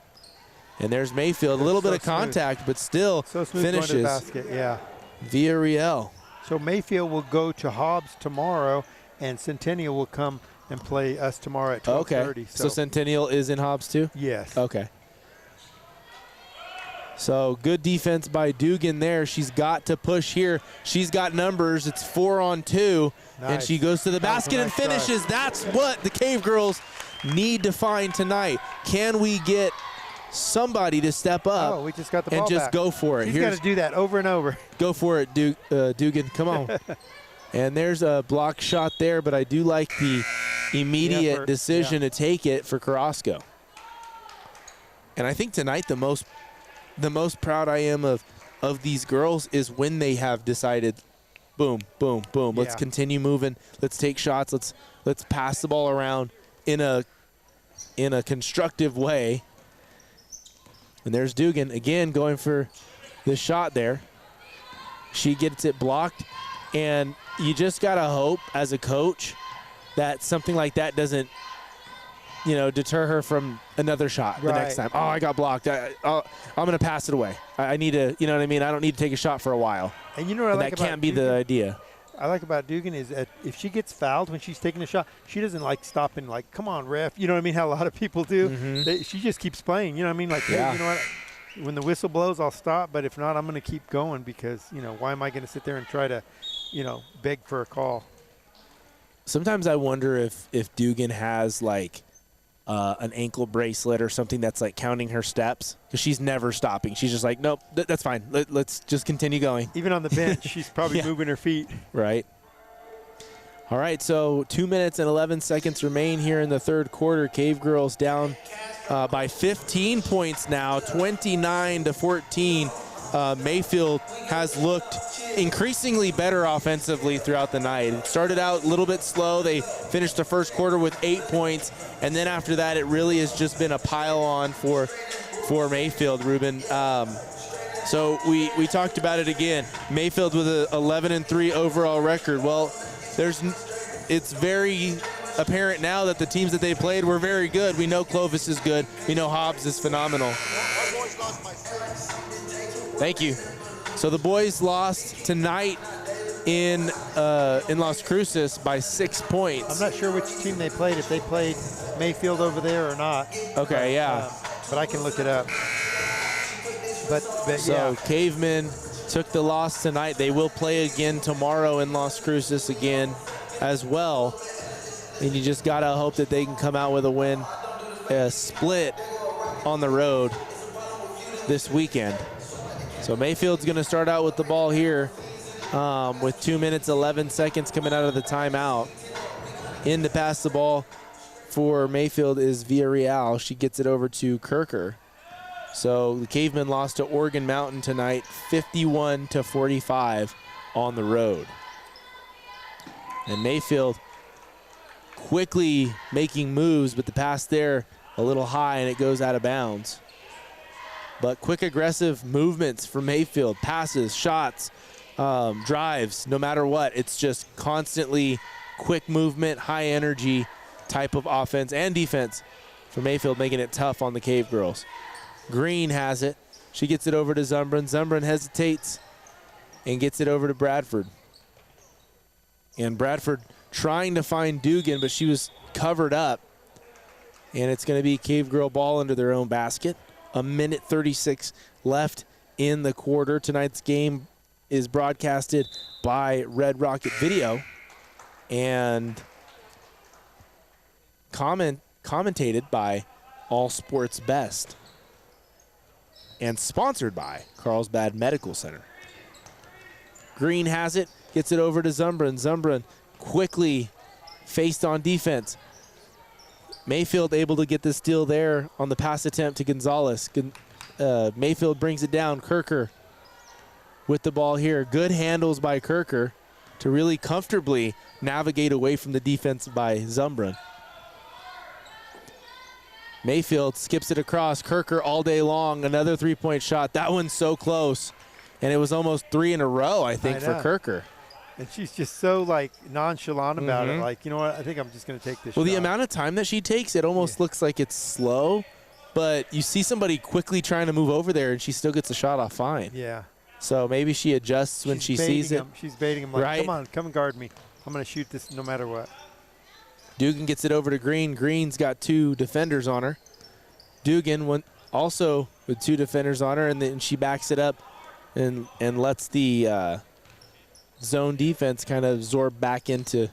And there's Mayfield, a little bit of contact, but still so smooth finishes. Going to the basket, yeah. Villareal. So Mayfield will go to Hobbs tomorrow, and Centennial will come and play us tomorrow at 12:30. Okay. So Centennial is in Hobbs too? Yes. Okay. So good defense by Dugan there. She's got to push here. She's got numbers. It's 4-on-2. Nice. And she goes to the basket and finishes. That's what the Cavegirls need to find tonight. Can we get somebody to step up we just got the ball and just back. go for it? She's got to do that over and over. Go for it, Dugan. Come on. And there's a block shot there, but I do like the immediate decision to take it for Carrasco. And I think tonight the most proud I am of these girls is when they have decided, boom, boom, boom. Let's continue moving. Let's take shots. Let's pass the ball around in a constructive way. And there's Dugan again going for the shot there. She gets it blocked, and you just gotta hope as a coach that something like that doesn't, deter her from another shot the next time. Oh, I got blocked. I'm gonna pass it away. I need to, you know what I mean? I don't need to take a shot for a while. And you know what I like about that can't be the idea. I like about Dugan is that if she gets fouled when she's taking a shot, she doesn't like stopping, like, come on, ref. You know what I mean? How a lot of people do. She just keeps playing. You know what I mean? Like, hey, you know what? When the whistle blows, I'll stop. But if not, I'm going to keep going because, why am I going to sit there and try to, beg for a call? Sometimes I wonder if Dugan has, like, an ankle bracelet or something that's, like, counting her steps because she's never stopping. She's just like, nope, that's fine. Let's just continue going. Even on the bench, she's probably moving her feet. Right. All right, so 2 minutes and 11 seconds remain here in the third quarter. Cavegirls down by 15 points now, 29-14. Mayfield has looked increasingly better offensively throughout the night. It started out a little bit slow. They finished the first quarter with 8 points, and then after that, it really has just been a pile-on for Mayfield, Ruben. So we talked about it again. Mayfield with an 11-3 overall record. Well, it's very apparent now that the teams that they played were very good. We know Clovis is good. We know Hobbs is phenomenal. Thank you. So the boys lost tonight in Las Cruces by 6 points. I'm not sure which team they played, if they played Mayfield over there or not. Okay, but I can look it up. But so Cavemen took the loss tonight. They will play again tomorrow in Las Cruces again as well. And you just got to hope that they can come out with a win, a split on the road this weekend. So Mayfield's going to start out with the ball here with 2 minutes, 11 seconds coming out of the timeout. In to pass the ball for Mayfield is Villareal. She gets it over to Kirker. So the Cavemen lost to Oregon Mountain tonight, 51-45 on the road. And Mayfield quickly making moves, but the pass there a little high and it goes out of bounds. But quick aggressive movements from Mayfield, passes, shots, drives, no matter what. It's just constantly quick movement, high energy type of offense and defense for Mayfield, making it tough on the Cavegirls. Green has it. She gets it over to Zumbrun. Zumbrun hesitates and gets it over to Bradford. And Bradford trying to find Dugan, but she was covered up. And it's going to be Cavegirl ball under their own basket. 1:36 left in the quarter. Tonight's game is broadcasted by Red Rocket Video and commentated by All Sports Best and sponsored by Carlsbad Medical Center. Green has it, gets it over to Zumbrun. Zumbrun quickly faced on defense. Mayfield able to get the steal there on the pass attempt to Gonzalez. Mayfield brings it down. Kirker with the ball here. Good handles by Kirker to really comfortably navigate away from the defense by Zumbrun. Mayfield skips it across. Kirker all day long. Another three-point shot. That one's so close. And it was almost 3 in a row, I think, for Kirker. And she's just so, like, nonchalant about it. Like, you know what? I think I'm just going to take this shot. Well, the amount of time that she takes, it almost looks like it's slow. But you see somebody quickly trying to move over there, and she still gets the shot off fine. Yeah. So maybe she adjusts when she sees it. She's baiting him like, right? come on, come and guard me. I'm going to shoot this no matter what. Dugan gets it over to Green. Green's got 2 defenders on her. Dugan went also with 2 defenders on her, and then she backs it up and lets the zone defense kind of absorb back into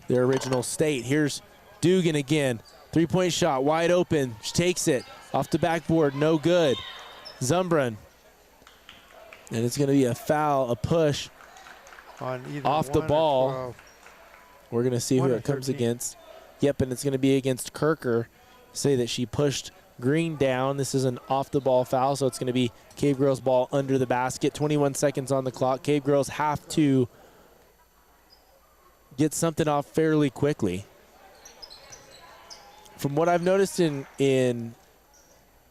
their original state. Here's Dugan again. 3-point shot, wide open. She takes it off the backboard, no good. Zumbrun. And it's going to be a foul, a push on either off the ball. We're going to see who it comes against. Yep, and it's going to be against Kirker. Say that she pushed Green down. This is an off-the-ball foul, so it's going to be Cavegirls ball under the basket. 21 seconds on the clock. Cavegirls have to get something off fairly quickly. From what I've noticed in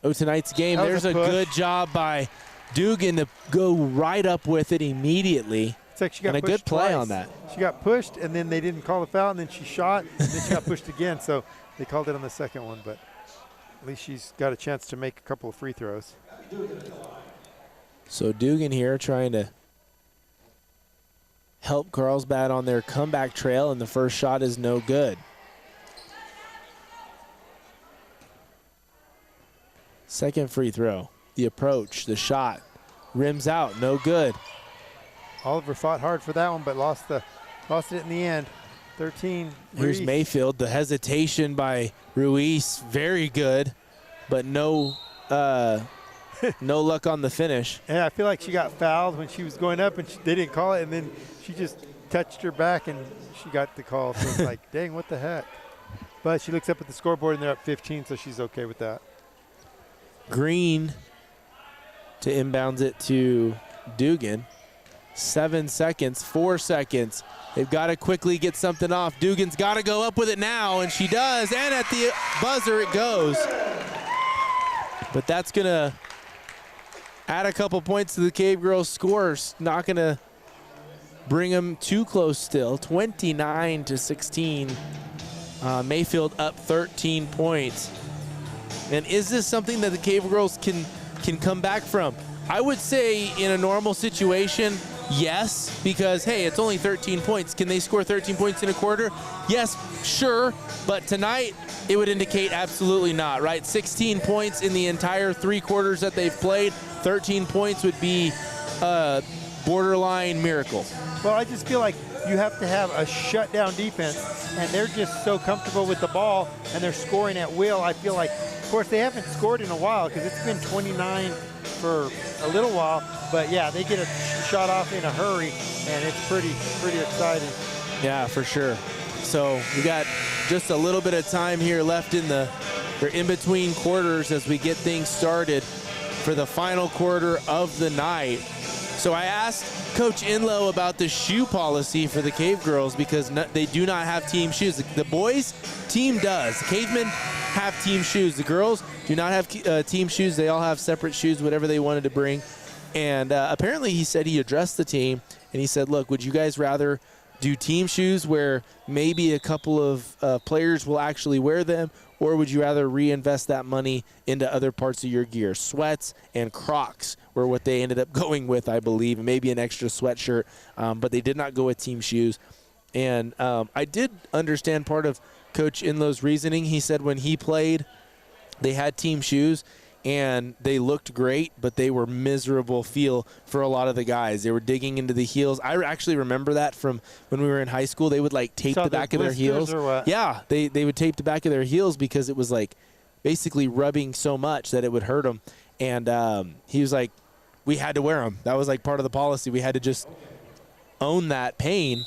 tonight's game, there's a good job by Dugan to go right up with it immediately. It's like she got and a good play twice. On that. She got pushed, and then they didn't call the foul, and then she shot, and then she got pushed again. So they called it on the second one, but at least she's got a chance to make a couple of free throws. So Dugan here trying to help Carlsbad on their comeback trail, and the first shot is no good. Second free throw. The approach, the shot, rims out, no good. Oliver fought hard for that one, but lost it in the end. 13. Here's Ruiz. Mayfield. The hesitation by Ruiz, very good, but no no luck on the finish. Yeah, I feel like she got fouled when she was going up, and they didn't call it, and then she just touched her back, and she got the call. So it's like, dang, what the heck? But she looks up at the scoreboard, and they're up 15, so she's okay with that. Green to inbounds it to Dugan. 7 seconds, 4 seconds. They've got to quickly get something off. Dugan's got to go up with it now, and she does. And at the buzzer it goes. But that's going to add a couple points to the Cavegirls scores. Not going to bring them too close still. 29-16. Mayfield up 13 points. And is this something that the Cavegirls can come back from? I would say in a normal situation, yes, because, hey, it's only 13 points. Can they score 13 points in a quarter? Yes, sure, but tonight it would indicate absolutely not, right? 16 points in the entire 3 quarters that they've played. 13 points would be a borderline miracle. Well, I just feel like you have to have a shutdown defense, and they're just so comfortable with the ball, and they're scoring at will. I feel like, of course, they haven't scored in a while because it's been 29 for a little while, but yeah, they get a shot off in a hurry, and it's pretty exciting. Yeah, for sure. So we got just a little bit of time here left in between quarters as we get things started for the final quarter of the night. So I asked Coach Inlow about the shoe policy for the Cavegirls because they do not have team shoes. The boys team does. The Cavemen have team shoes. The girls do not have team shoes. They all have separate shoes, whatever they wanted to bring. And apparently he said he addressed the team, and he said, look, would you guys rather do team shoes where maybe a couple of players will actually wear them, or would you rather reinvest that money into other parts of your gear? Sweats and Crocs were what they ended up going with, I believe, and maybe an extra sweatshirt, but they did not go with team shoes. And I did understand part of Coach Inlow's reasoning. He said when he played, they had team shoes, and they looked great, but they were miserable feel for a lot of the guys. They were digging into the heels. I actually remember that from when we were in high school. They would, like, tape the back of their heels. Or what? Yeah, they would tape the back of their heels because it was, like, basically rubbing so much that it would hurt them. And he was like, we had to wear them. That was, like, part of the policy. We had to just own that pain.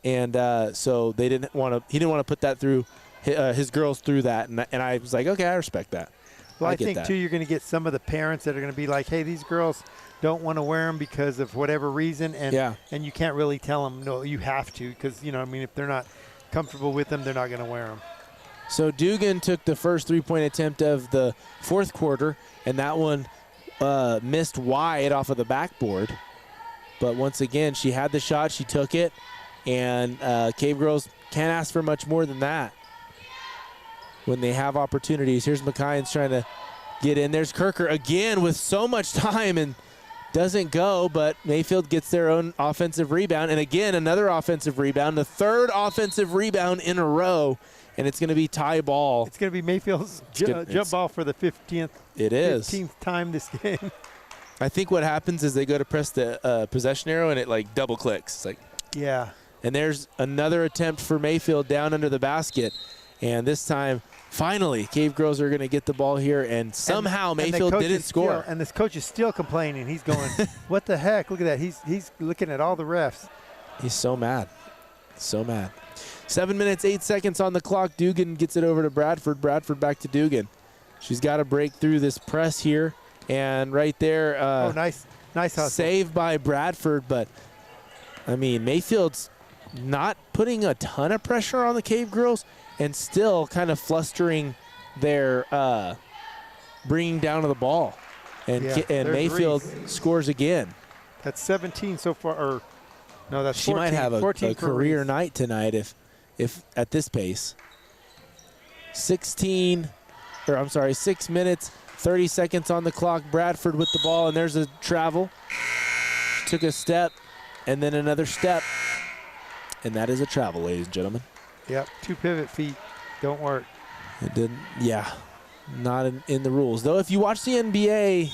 And so they didn't want to. He didn't want to put that through his girls through that. And I was like, okay, I respect that. Well, I think, too, you're going to get some of the parents that are going to be like, hey, these girls don't want to wear them because of whatever reason. And you can't really tell them, no, you have to, because, you know, I mean, if they're not comfortable with them, they're not going to wear them. So Dugan took the first three-point attempt of the fourth quarter, and that one missed wide off of the backboard. But once again, she had the shot, she took it, and Cavegirls can't ask for much more than that when they have opportunities. Here's Mckines trying to get in. There's Kirker again with so much time, and Doesn't go, but Mayfield gets their own offensive rebound. And again, another offensive rebound, the third offensive rebound in a row. And it's going to be tie ball. It's going to be Mayfield's jump ball for the 15th. It is. 15th time this game. I think what happens is they go to press the possession arrow and it like double clicks. It's like, yeah. And there's another attempt for Mayfield down under the basket. And this time, finally, Cavegirls are going to get the ball here. And somehow Mayfield didn't score. And this coach is still complaining. He's going, what the heck? Look at that. He's looking at all the refs. He's so mad. So mad. 7 minutes, 8 seconds on the clock. Dugan gets it over to Bradford. Bradford back to Dugan. She's got to break through this press here. And right there, nice hustle. Save by Bradford. But, I mean, Mayfield's not putting a ton of pressure on the Cavegirls and still kind of flustering their bringing down of the ball. And Mayfield scores again. That's 17 so far. Or no, that's 14. She might have a career night tonight if at this pace. 6 minutes, 30 seconds on the clock. Bradford with the ball, and there's a travel. Took a step, and then another step. And that is a travel, ladies and gentlemen. Yep, 2 pivot feet don't work. It didn't, not in the rules. Though if you watch the NBA,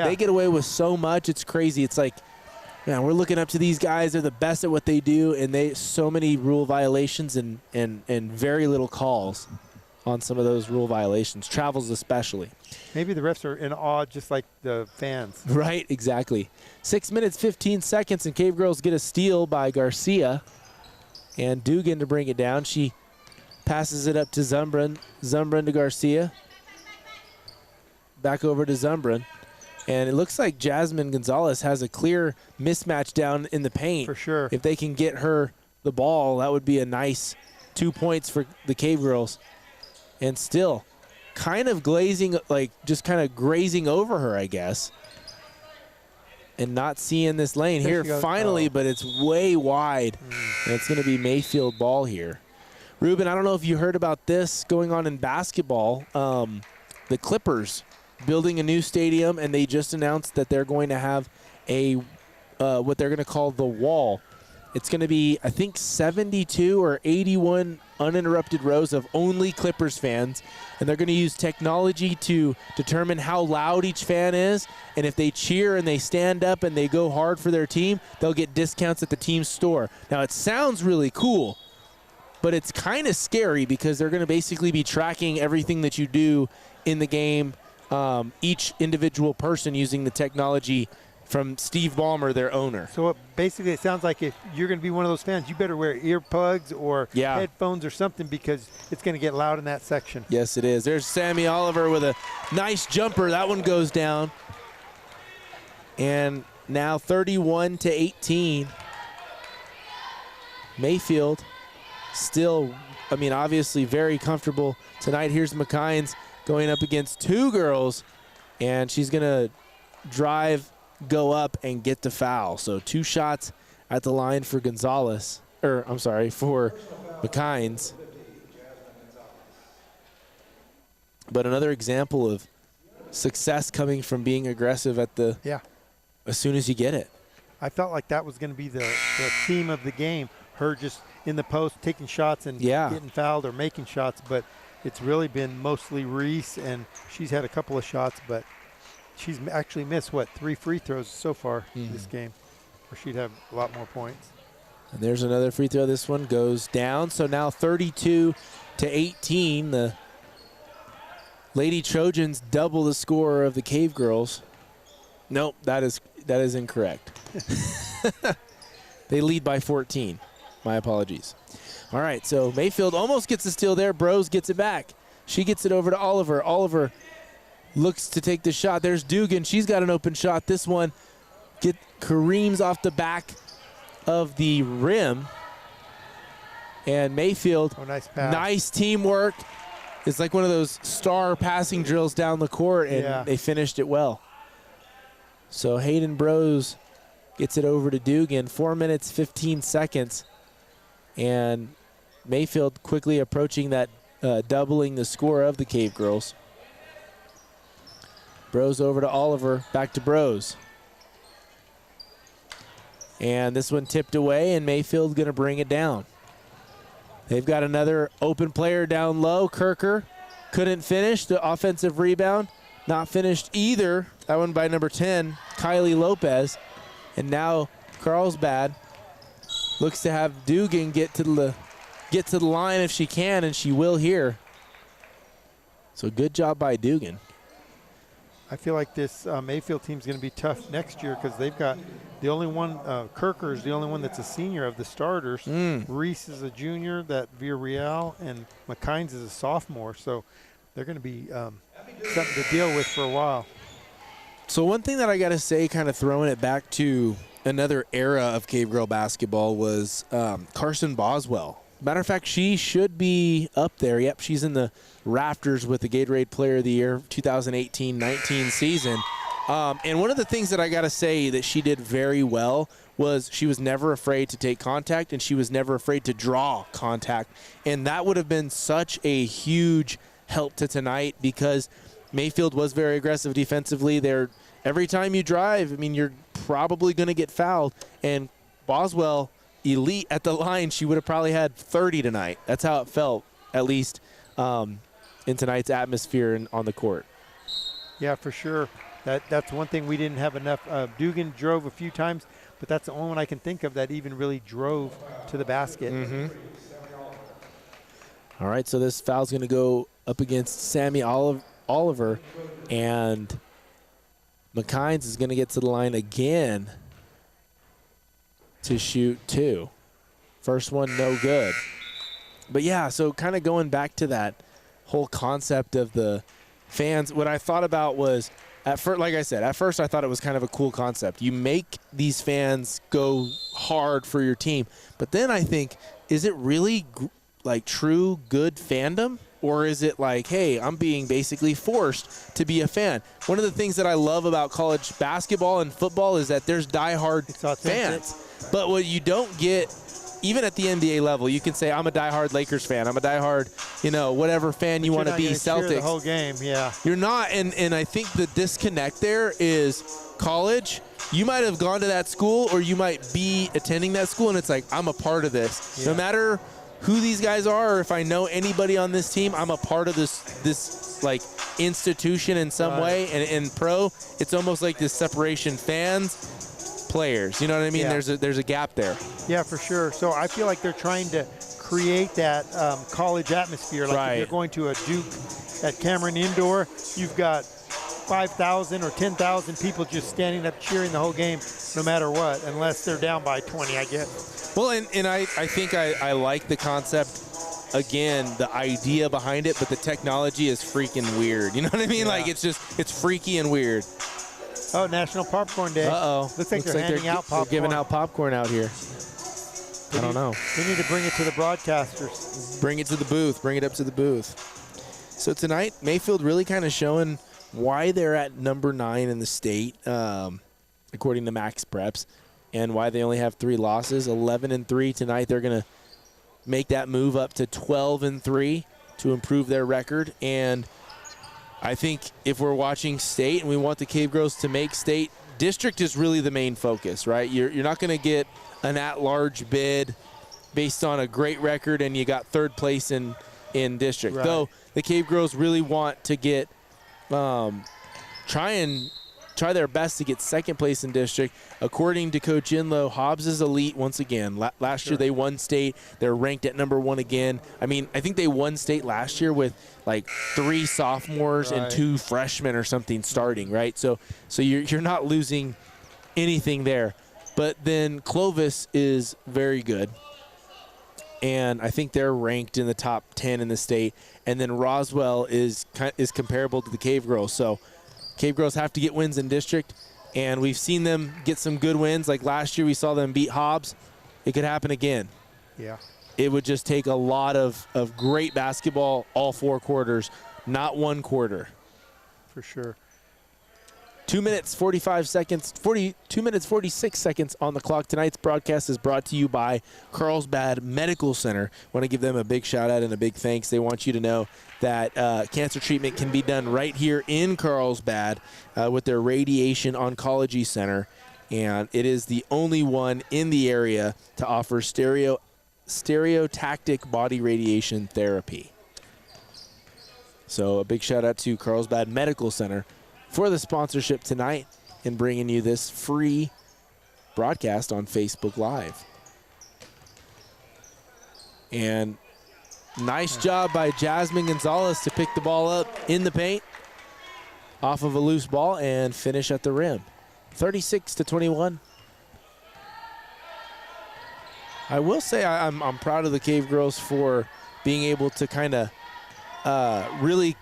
they get away with so much, it's crazy. It's like, man, we're looking up to these guys. They're the best at what they do, and they so many rule violations and very little calls on some of those rule violations, travels especially. Maybe the refs are in awe just like the fans. Right, exactly. 6 minutes, 15 seconds, and Cavegirls get a steal by Garcia. And Dugan to bring it down. She passes it up to Zumbrun. Zumbrun to Garcia. Back over to Zumbrun. And it looks like Jasmynn Gonzalez has a clear mismatch down in the paint. For sure. If they can get her the ball, that would be a nice 2 points for the Cavegirls. And still kind of glazing, like just kind of grazing over her, I guess. And not seeing this lane here finally, but it's way wide. And it's going to be Mayfield ball here. Ruben, I don't know if you heard about this going on in basketball. The Clippers building a new stadium, and they just announced that they're going to have a what they're going to call the wall. It's going to be, I think, 72 or 81 uninterrupted rows of only Clippers fans. And they're going to use technology to determine how loud each fan is. And if they cheer and they stand up and they go hard for their team, they'll get discounts at the team's store. Now, it sounds really cool, but it's kind of scary because they're going to basically be tracking everything that you do in the game, each individual person using the technology from Steve Ballmer, their owner. So basically it sounds like if you're going to be one of those fans, you better wear earplugs or headphones or something because it's going to get loud in that section. Yes, it is. There's Sammi Oliver with a nice jumper. That one goes down. And now 31-18. Mayfield still, I mean, obviously very comfortable tonight. Here's Mckines going up against 2 girls, and she's going to drive, go up, and get the foul. So 2 shots at the line for Gonzalez, or I'm sorry, for Mckines. But another example of success coming from being aggressive at the as soon as you get it. I felt like that was going to be the theme of the game. Her just in the post taking shots and getting fouled or making shots, but it's really been mostly Reese, and she's had a couple of shots, but she's actually missed, 3 free throws so far this game, or she'd have a lot more points. And there's another free throw. This one goes down. So now 32-18. The Lady Trojans double the score of the Cavegirls. Nope, that is incorrect. They lead by 14. My apologies. All right, so Mayfield almost gets the steal there. Bros gets it back. She gets it over to Oliver. Oliver looks to take the shot. There's Dugan. She's got an open shot. This one careens off the back of the rim. And Mayfield, nice pass. Nice teamwork. It's like one of those star passing drills down the court, and they finished it well. So Hayden Bros gets it over to Dugan. 4 minutes, 15 seconds. And Mayfield quickly approaching that, doubling the score of the Cavegirls. Bros over to Oliver, back to Bros. And this one tipped away, and Mayfield going to bring it down. They've got another open player down low. Kirker couldn't finish the offensive rebound. Not finished either. That one by number 10, Kylie Lopez. And now Carlsbad looks to have Dugan get to the line if she can, and she will here. So good job by Dugan. I feel like this Mayfield team's going to be tough next year because they've got the only one, Kirker is the only one that's a senior of the starters. Ruiz is a junior, that Villareal, and Mckines is a sophomore. So they're going to be something to deal with for a while. So one thing that I got to say, kind of throwing it back to another era of Cavegirl basketball, was Carson Boswell. Matter of fact, she should be up there. Yep, she's in the rafters with the Gatorade Player of the Year 2018-19 season. And one of the things that I got to say that she did very well was she was never afraid to take contact, and she was never afraid to draw contact. And that would have been such a huge help to tonight because Mayfield was very aggressive defensively. Every time you drive, I mean, you're probably going to get fouled. And Boswell, elite at the line, she would have probably had 30 tonight. That's how it felt, at least in tonight's atmosphere and on the court. Yeah, for sure. That's one thing we didn't have enough. Dugan drove a few times, but that's the only one I can think of that even really drove to the basket. All right, so this foul's going to go up against Sammi Oliver, and Mckines is going to get to the line again to shoot 2. First one, no good. But yeah, so kind of going back to that whole concept of the fans, what I thought about was, at first, like I said, at first I thought it was kind of a cool concept. You make these fans go hard for your team. But then I think, is it really like true good fandom? Or is it like, hey, I'm being basically forced to be a fan? One of the things that I love about college basketball and football is that there's diehard fans. But what you don't get, even at the NBA level, you can say, I'm a diehard Lakers fan. I'm a diehard, whatever fan you want to be, Celtics. The whole game, yeah. You're not, and I think the disconnect there is college. You might have gone to that school, or you might be attending that school, and it's like, I'm a part of this. Yeah. No matter who these guys are, or if I know anybody on this team, I'm a part of this like institution in some way. And in pro, it's almost like this separation: fans, players. You know what I mean? Yeah. There's a gap there. Yeah, for sure. So I feel like they're trying to create that college atmosphere. Like if you're going to a Duke at Cameron Indoor, you've got 5,000 or 10,000 people just standing up cheering the whole game, no matter what, unless they're down by 20, I guess. Well, and I think I like the concept, again, the idea behind it, but the technology is freaking weird. You know what I mean? Yeah. Like, it's freaky and weird. Oh, National Popcorn Day. Uh-oh. Looks like they're handing out popcorn. They're giving out popcorn out here. I don't know. They need to bring it to the broadcasters. Bring it to the booth. Bring it up to the booth. So tonight, Mayfield really kind of showing why they're at number 9 in the state, according to Max Preps, and why they only have 3 losses. 11-3 tonight. They're going to make that move up to 12-3 to improve their record. And I think if we're watching state and we want the Cavegirls to make state, district is really the main focus, right? You're not going to get an at-large bid based on a great record and you got 3rd place in district. Right. Though the Cavegirls really want to get try their best to get 2nd place in district. According to Coach Inlow, Hobbs is elite once again. Last year they won state. They're ranked at number 1 again. I mean, I think they won state last year with like 3 sophomores and 2 freshmen or something starting, right? So you're not losing anything there. But then Clovis is very good. And I think they're ranked in the top 10 in the state. And then Roswell is comparable to the Cavegirls. So Cavegirls have to get wins in district, and we've seen them get some good wins. Like last year we saw them beat Hobbs. It could happen again. Yeah. It would just take a lot of great basketball all 4 quarters, not 1 quarter. For sure. 2 minutes, 46 seconds on the clock. Tonight's broadcast is brought to you by Carlsbad Medical Center. Want to give them a big shout out and a big thanks. They want you to know that cancer treatment can be done right here in Carlsbad with their Radiation Oncology Center. and it is the only one in the area to offer stereotactic body radiation therapy. So a big shout out to Carlsbad Medical Center for the sponsorship tonight and bringing you this free broadcast on Facebook Live. And nice job by Jasmynn Gonzalez to pick the ball up in the paint off of a loose ball and finish at the rim. 36-21. I will say I'm proud of the Cavegirls for being able to kind of really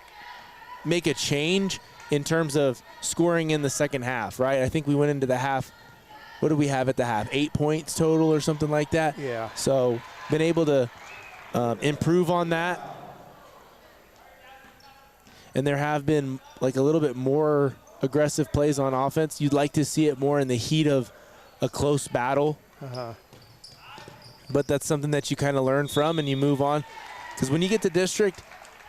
make a change in terms of scoring in the second half, right? I think we went into the half, what did we have at the half? 8 points total or something like that? Yeah. So been able to improve on that. And there have been like a little bit more aggressive plays on offense. You'd like to see it more in the heat of a close battle. But that's something that you kind of learn from and you move on. Because when you get to district,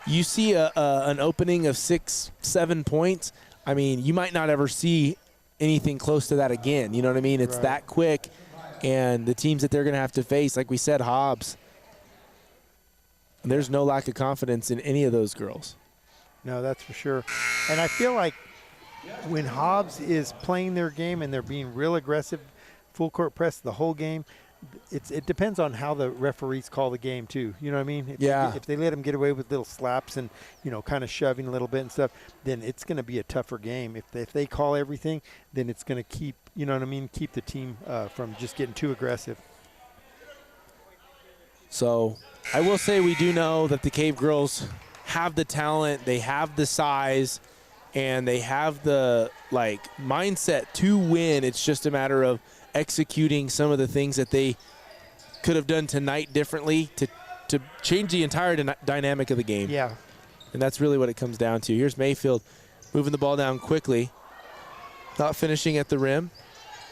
you see an opening of 6-7 points. I mean, you might not ever see anything close to that again. You know what I mean? It's that quick. And the teams that they're going to have to face, like we said, Hobbs, there's no lack of confidence in any of those girls. No, that's for sure. And I feel like when Hobbs is playing their game and they're being real aggressive, full court press the whole game, it depends on how the referees call the game too. You know what I mean? If they let them get away with little slaps and, you know, kind of shoving a little bit and stuff, then it's going to be a tougher game. If they call everything, then it's going to keep, you know what I mean, keep the team from just getting too aggressive. So I will say we do know that the Cavegirls have the talent, they have the size, and they have the mindset to win. It's just a matter of executing some of the things that they could have done tonight differently to change the entire dynamic of the game. Yeah. And that's really what it comes down to. Here's Mayfield moving the ball down quickly, not finishing at the rim.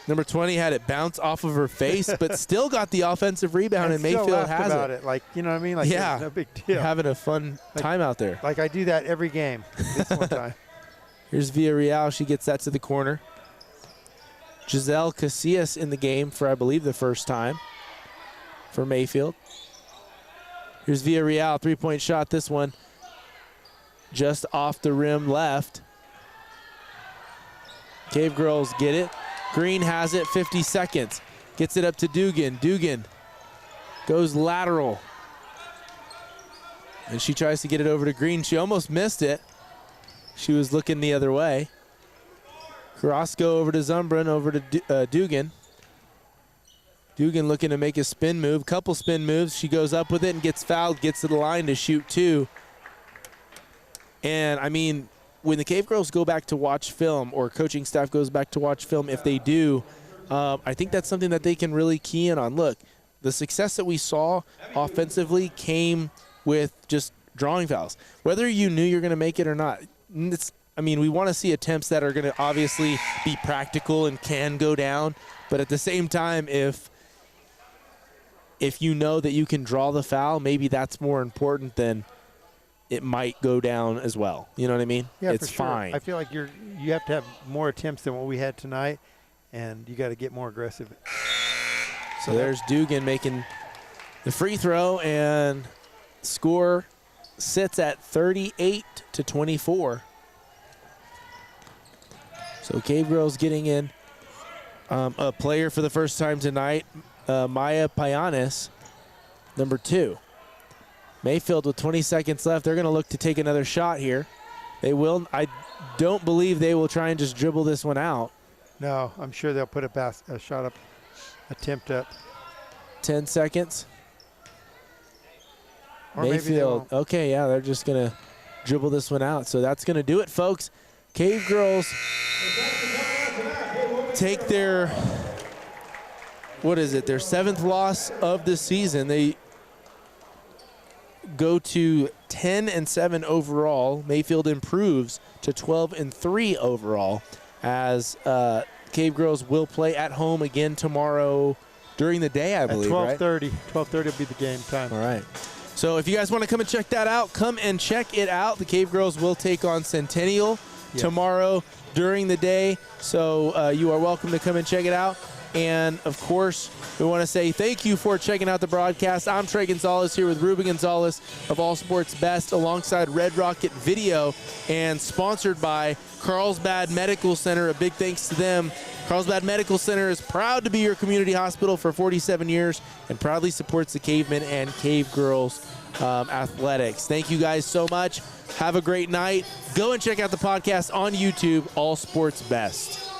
Number 20 had it bounce off of her face, but still got the offensive rebound, and Mayfield has about it. Like, you know what I mean? Like, yeah, no big deal. Having a fun time out there. Like I do that every game. This one time. Here's Villareal. She gets that to the corner. Giselle Casillas in the game for, I believe, the first time for Mayfield. Here's Villareal, three-point shot. This one just off the rim left. Cavegirls get it. Green has it, 50 seconds. Gets it up to Dugan. Dugan goes lateral. And she tries to get it over to Green. She almost missed it. She was looking the other way. Carrasco over to Zumbrun, over to Dugan. Dugan looking to make a spin move, couple spin moves. She goes up with it and gets fouled, gets to the line to shoot two. And, I mean, when the Cavegirls go back to watch film, or coaching staff goes back to watch film, if they do, I think that's something that they can really key in on. Look, the success that we saw offensively came with just drawing fouls. Whether you knew you're going to make it or not, we want to see attempts that are going to obviously be practical and can go down. But at the same time, if you know that you can draw the foul, maybe that's more important than it might go down as well. You know what I mean? Yeah, it's for sure. fine. I feel like you have to have more attempts than what we had tonight, and you got to get more aggressive. So there's Dugan making the free throw, and score sits at 38-24. So Cavegirls getting in a player for the first time tonight, Maya Payanes, number 2. Mayfield with 20 seconds left. They're going to look to take another shot here. They will. I don't believe they will try and just dribble this one out. No, I'm sure they'll put a shot up, attempt up. 10 seconds. Or Mayfield. Okay, yeah, they're just going to dribble this one out. So that's going to do it, folks. Cavegirls take their, their 7th loss of the season. They go to 10-7 overall. Mayfield improves to 12-3 overall, as Cavegirls will play at home again tomorrow during the day, I believe, at 12:30. 12:30 will be the game time. All right. So if you guys want to come and check that out, come and check it out. The Cavegirls will take on Centennial tomorrow during the day. So you are welcome to come and check it out. And, of course, we want to say thank you for checking out the broadcast. I'm Trey Gonzalez here with Ruben Gonzalez of All Sports Best alongside Red Rocket Video and sponsored by Carlsbad Medical Center. A big thanks to them. Carlsbad Medical Center is proud to be your community hospital for 47 years and proudly supports the Cavemen and Cavegirls athletics. Thank you guys so much. Have a great night. Go and check out the podcast on YouTube, All Sports Best.